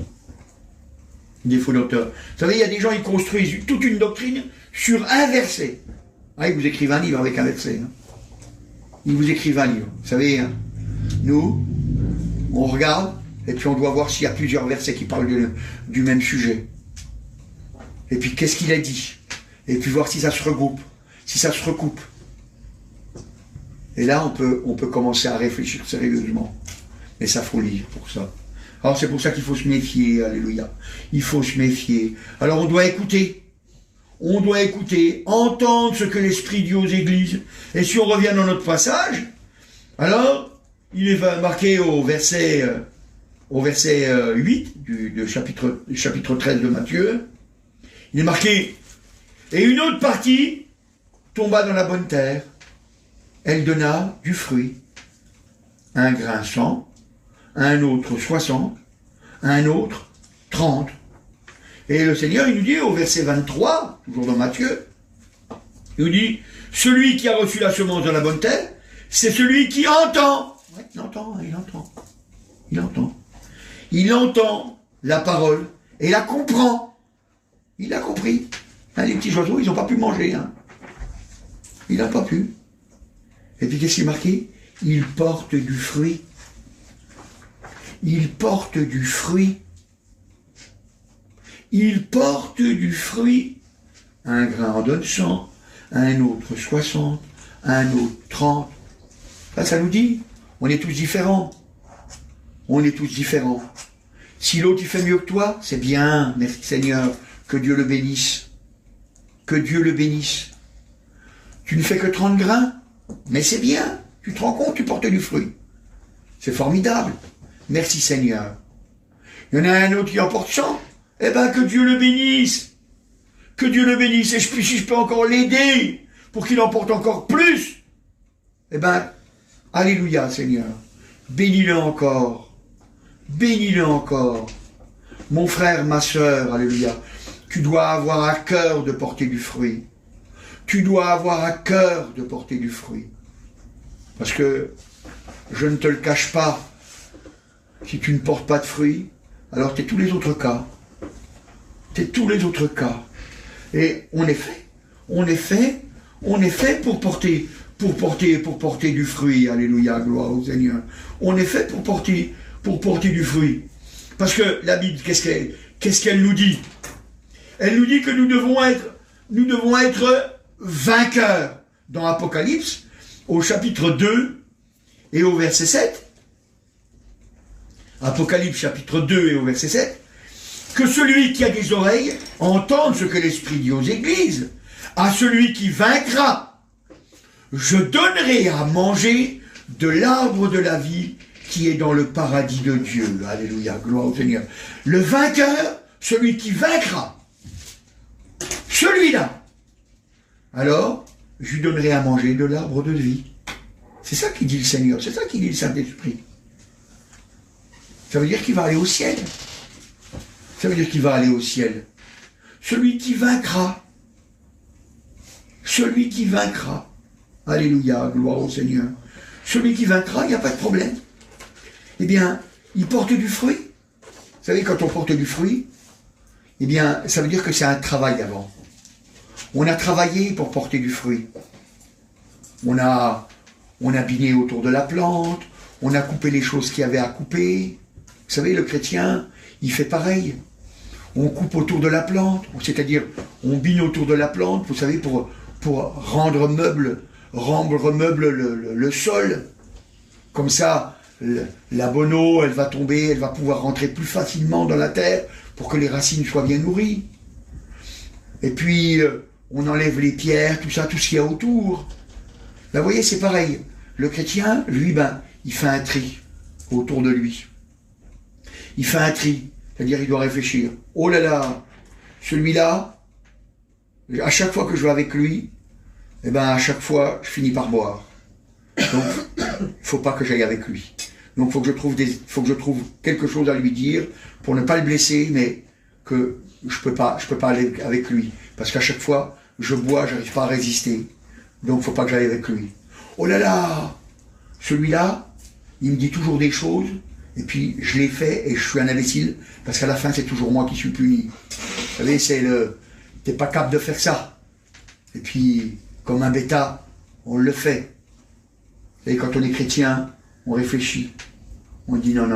Des faux docteurs. Vous savez, il y a des gens, ils construisent toute une doctrine sur un verset. Ah, ils vous écrivent un livre avec un verset. Hein. Ils vous écrivent un livre. Vous savez, hein, nous, on regarde, et puis on doit voir s'il y a plusieurs versets qui parlent du même sujet. Et puis, qu'est-ce qu'il a dit? Et puis voir si ça se regroupe, si ça se recoupe. Et là, on peut commencer à réfléchir sérieusement. Mais ça, faut lire pour ça. Alors, c'est pour ça qu'il faut se méfier, alléluia. Il faut se méfier. Alors, on doit écouter. On doit écouter, entendre ce que l'Esprit dit aux églises. Et si on revient dans notre passage, alors, il est marqué au verset 8 du chapitre 13 de Matthieu. Il est marqué, et une autre partie tomba dans la bonne terre. Elle donna du fruit. Un grain 100, un autre 60, un autre 30. Et le Seigneur, il nous dit au verset 23, toujours dans Matthieu, il nous dit, celui qui a reçu la semence dans la bonne terre, c'est celui qui entend. Ouais, il entend. Il entend la parole et la comprend. Il a compris. Hein, les petits oiseaux, ils n'ont pas pu manger. Hein. Il n'a pas pu. Et puis qu'est-ce qui est marqué? Il porte du fruit. Il porte du fruit. Il porte du fruit. Un grain en donne 100, un autre 60, un autre 30. Là, ça nous dit, on est tous différents. On est tous différents. Si l'autre il fait mieux que toi, c'est bien, merci Seigneur, que Dieu le bénisse. Que Dieu le bénisse. Tu ne fais que 30 grains, mais c'est bien. Tu te rends compte, tu portes du fruit. C'est formidable. Merci Seigneur. Il y en a un autre qui en porte 100. Eh bien, que Dieu le bénisse. Que Dieu le bénisse, et si je peux encore l'aider pour qu'il en porte encore plus, eh bien, alléluia Seigneur, bénis-le encore, bénis-le encore. Mon frère, ma sœur, alléluia, tu dois avoir à cœur de porter du fruit. Tu dois avoir à cœur de porter du fruit. Parce que, je ne te le cache pas, si tu ne portes pas de fruit, alors tu es tous les autres cas. Tu es tous les autres cas. Et on est fait pour porter du fruit. Alléluia, gloire au Seigneur. On est fait pour porter du fruit. Parce que la Bible, qu'est-ce qu'elle nous dit? Elle nous dit que nous devons être vainqueurs. Dans Apocalypse, au chapitre 2 et au verset 7, Apocalypse chapitre 2 et au verset 7, que celui qui a des oreilles entende ce que l'Esprit dit aux églises. À celui qui vaincra, je donnerai à manger de l'arbre de la vie qui est dans le paradis de Dieu. Alléluia, gloire au Seigneur. Le vainqueur, celui qui vaincra, celui-là, alors, je lui donnerai à manger de l'arbre de vie. C'est ça qui dit le Seigneur, c'est ça qui dit le Saint-Esprit. Ça veut dire qu'il va aller au ciel. Ça veut dire qu'il va aller au ciel. Celui qui vaincra. Celui qui vaincra. Alléluia, gloire au Seigneur. Celui qui vaincra, il n'y a pas de problème. Eh bien, il porte du fruit. Vous savez, quand on porte du fruit, eh bien, ça veut dire que c'est un travail avant. On a travaillé pour porter du fruit. On a biné autour de la plante, on a coupé les choses qu'il y avait à couper. Vous savez, le chrétien, il fait pareil. On coupe autour de la plante, c'est-à-dire on bine autour de la plante, vous savez, pour rendre meuble le sol. Comme ça, la bonne eau, elle va tomber, elle va pouvoir rentrer plus facilement dans la terre pour que les racines soient bien nourries. Et puis, on enlève les pierres, tout ça, tout ce qu'il y a autour. Là, vous voyez, c'est pareil. Le chrétien, lui, il fait un tri autour de lui. Il fait un tri, c'est-à-dire il doit réfléchir. Oh là là, celui-là, à chaque fois que je vais avec lui, eh ben à chaque fois, je finis par boire. Donc, il ne faut pas que j'aille avec lui. Donc, il faut que je trouve quelque chose à lui dire pour ne pas le blesser, mais que je peux pas aller avec lui. Parce qu'à chaque fois, je bois, j'arrive pas à résister. Donc, il ne faut pas que j'aille avec lui. Oh là là, celui-là, il me dit toujours des choses, et puis je l'ai fait et je suis un imbécile, parce qu'à la fin, c'est toujours moi qui suis puni. Vous savez, t'es pas capable de faire ça. Et puis, comme un bêta, on le fait. Et quand on est chrétien, on réfléchit. On dit non.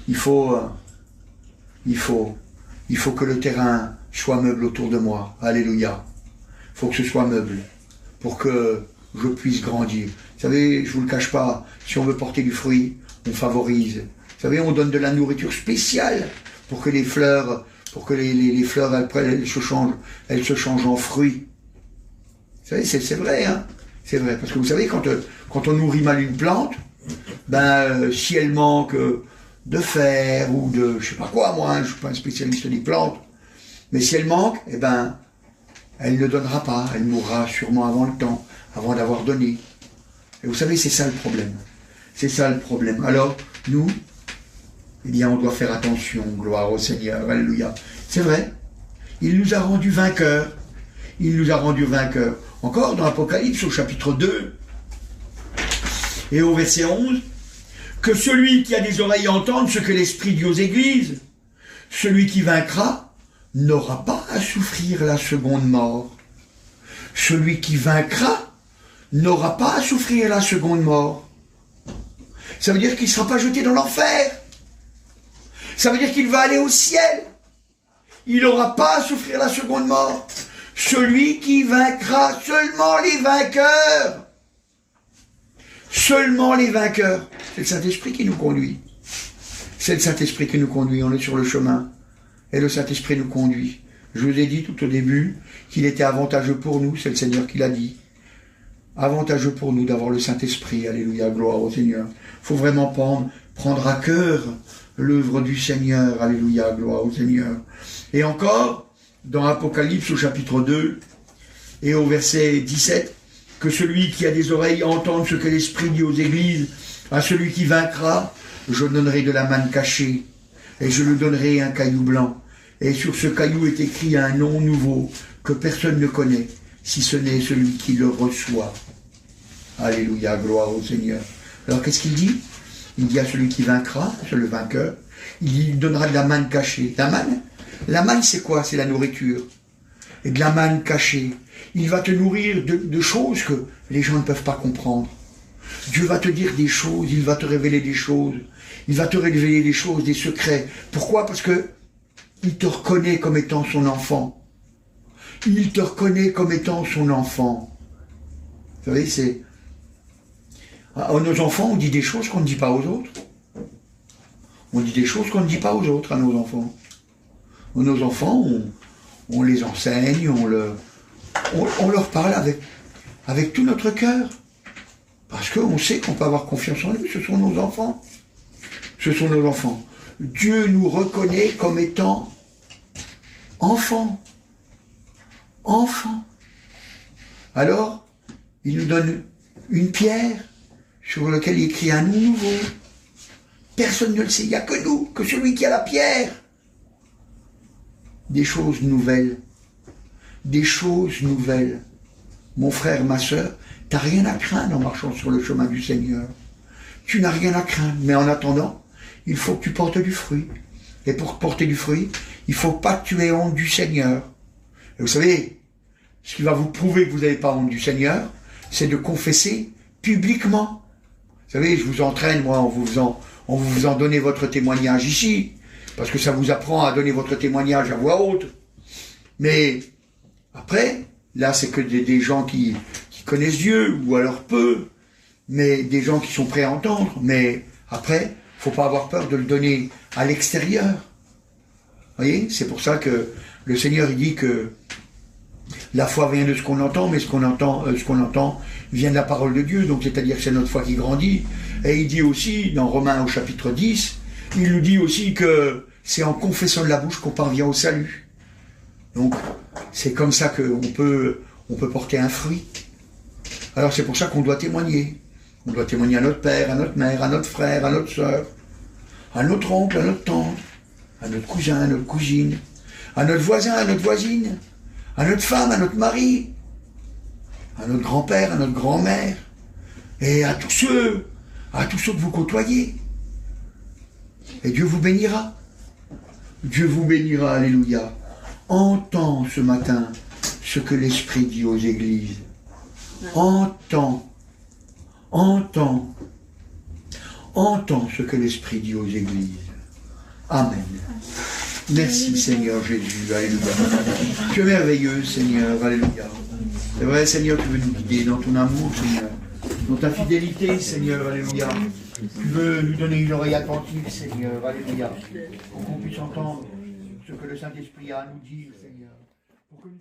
Il faut que le terrain soit meuble autour de moi. Alléluia. Il faut que ce soit meuble pour que je puisse grandir. Vous savez, je ne vous le cache pas, si on veut porter du fruit, on favorise. Vous savez, on donne de la nourriture spéciale pour que les fleurs, les fleurs après, elles se changent en fruits. Vous savez, c'est vrai, hein. C'est vrai, parce que vous savez, quand on nourrit mal une plante, si elle manque de fer ou de, je sais pas quoi, moi, je suis pas un spécialiste des plantes, mais si elle manque, elle ne donnera pas, elle mourra sûrement avant le temps, avant d'avoir donné. Et vous savez, c'est ça le problème. C'est ça le problème. Alors, nous, on doit faire attention, gloire au Seigneur, alléluia. C'est vrai, il nous a rendus vainqueurs. Il nous a rendus vainqueurs. Encore dans l'Apocalypse, au chapitre 2, et au verset 11, que celui qui a des oreilles entende ce que l'Esprit dit aux églises, celui qui vaincra n'aura pas à souffrir la seconde mort. Celui qui vaincra n'aura pas à souffrir la seconde mort. Ça veut dire qu'il ne sera pas jeté dans l'enfer. Ça veut dire qu'il va aller au ciel. Il n'aura pas à souffrir la seconde mort. Celui qui vaincra, seulement les vainqueurs. Seulement les vainqueurs. C'est le Saint-Esprit qui nous conduit. C'est le Saint-Esprit qui nous conduit. On est sur le chemin. Et le Saint-Esprit nous conduit. Je vous ai dit tout au début qu'il était avantageux pour nous. C'est le Seigneur qui l'a dit. Avantageux pour nous d'avoir le Saint-Esprit. Alléluia, gloire au Seigneur. Il faut vraiment prendre à cœur l'œuvre du Seigneur. Alléluia, gloire au Seigneur. Et encore, dans Apocalypse au chapitre 2 et au verset 17, que celui qui a des oreilles entende ce que l'Esprit dit aux églises. À celui qui vaincra, je donnerai de la manne cachée, et je lui donnerai un caillou blanc. Et sur ce caillou est écrit un nom nouveau que personne ne connaît, si ce n'est celui qui le reçoit. Alléluia, gloire au Seigneur. Alors qu'est-ce qu'il dit? Il dit à celui qui vaincra, c'est le vainqueur, il donnera de la manne cachée. La manne c'est quoi? C'est la nourriture. Et de la manne cachée. Il va te nourrir de choses que les gens ne peuvent pas comprendre. Dieu va te dire des choses, il va te révéler des choses. Il va te révéler des choses, des secrets. Pourquoi? Parce que il te reconnaît comme étant son enfant. Il te reconnaît comme étant son enfant. Vous savez, c'est... À nos enfants, on dit des choses qu'on ne dit pas aux autres. On dit des choses qu'on ne dit pas aux autres, à nos enfants. Nos enfants, on les enseigne, on leur parle avec tout notre cœur. Parce qu'on sait qu'on peut avoir confiance en lui, ce sont nos enfants. Ce sont nos enfants. Dieu nous reconnaît comme étant enfants. Enfants. Alors, il nous donne une pierre sur laquelle il écrit un nom nouveau. Personne ne le sait, il n'y a que nous, que celui qui a la pierre. Des choses nouvelles. Des choses nouvelles. Mon frère, ma sœur, tu n'as rien à craindre en marchant sur le chemin du Seigneur. Tu n'as rien à craindre. Mais en attendant, il faut que tu portes du fruit. Et pour porter du fruit, il ne faut pas que tu aies honte du Seigneur. Et vous savez, ce qui va vous prouver que vous n'avez pas honte du Seigneur, c'est de confesser publiquement. Vous savez, je vous entraîne, moi, en vous faisant donner votre témoignage ici, parce que ça vous apprend à donner votre témoignage à voix haute. Mais après, là, c'est que des gens qui connaissent Dieu, ou alors peu, mais des gens qui sont prêts à entendre. Mais après, il ne faut pas avoir peur de le donner à l'extérieur. Vous voyez, c'est pour ça que le Seigneur il dit que la foi vient de ce qu'on entend, mais ce qu'on entend vient de la parole de Dieu, donc c'est-à-dire que c'est notre foi qui grandit. Et il dit aussi, dans Romains au chapitre 10, il nous dit aussi que c'est en confessant de la bouche qu'on parvient au salut. Donc, c'est comme ça qu'on peut porter un fruit. Alors c'est pour ça qu'on doit témoigner. On doit témoigner à notre père, à notre mère, à notre frère, à notre soeur, à notre oncle, à notre tante, à notre cousin, à notre cousine, à notre voisin, à notre voisine, à notre femme, à notre mari, à notre grand-père, à notre grand-mère, et à tous ceux que vous côtoyez. Et Dieu vous bénira. Dieu vous bénira, alléluia. Entends ce matin ce que l'Esprit dit aux églises. Entends ce que l'Esprit dit aux églises. Amen. Merci Seigneur Jésus, alléluia. Tu es merveilleux Seigneur, alléluia. C'est vrai Seigneur, tu veux nous guider dans ton amour Seigneur, dans ta fidélité Seigneur, alléluia. Tu veux nous donner une oreille attentive Seigneur, alléluia, pour qu'on puisse entendre ce que le Saint-Esprit a à nous dire Seigneur. Pour que nous...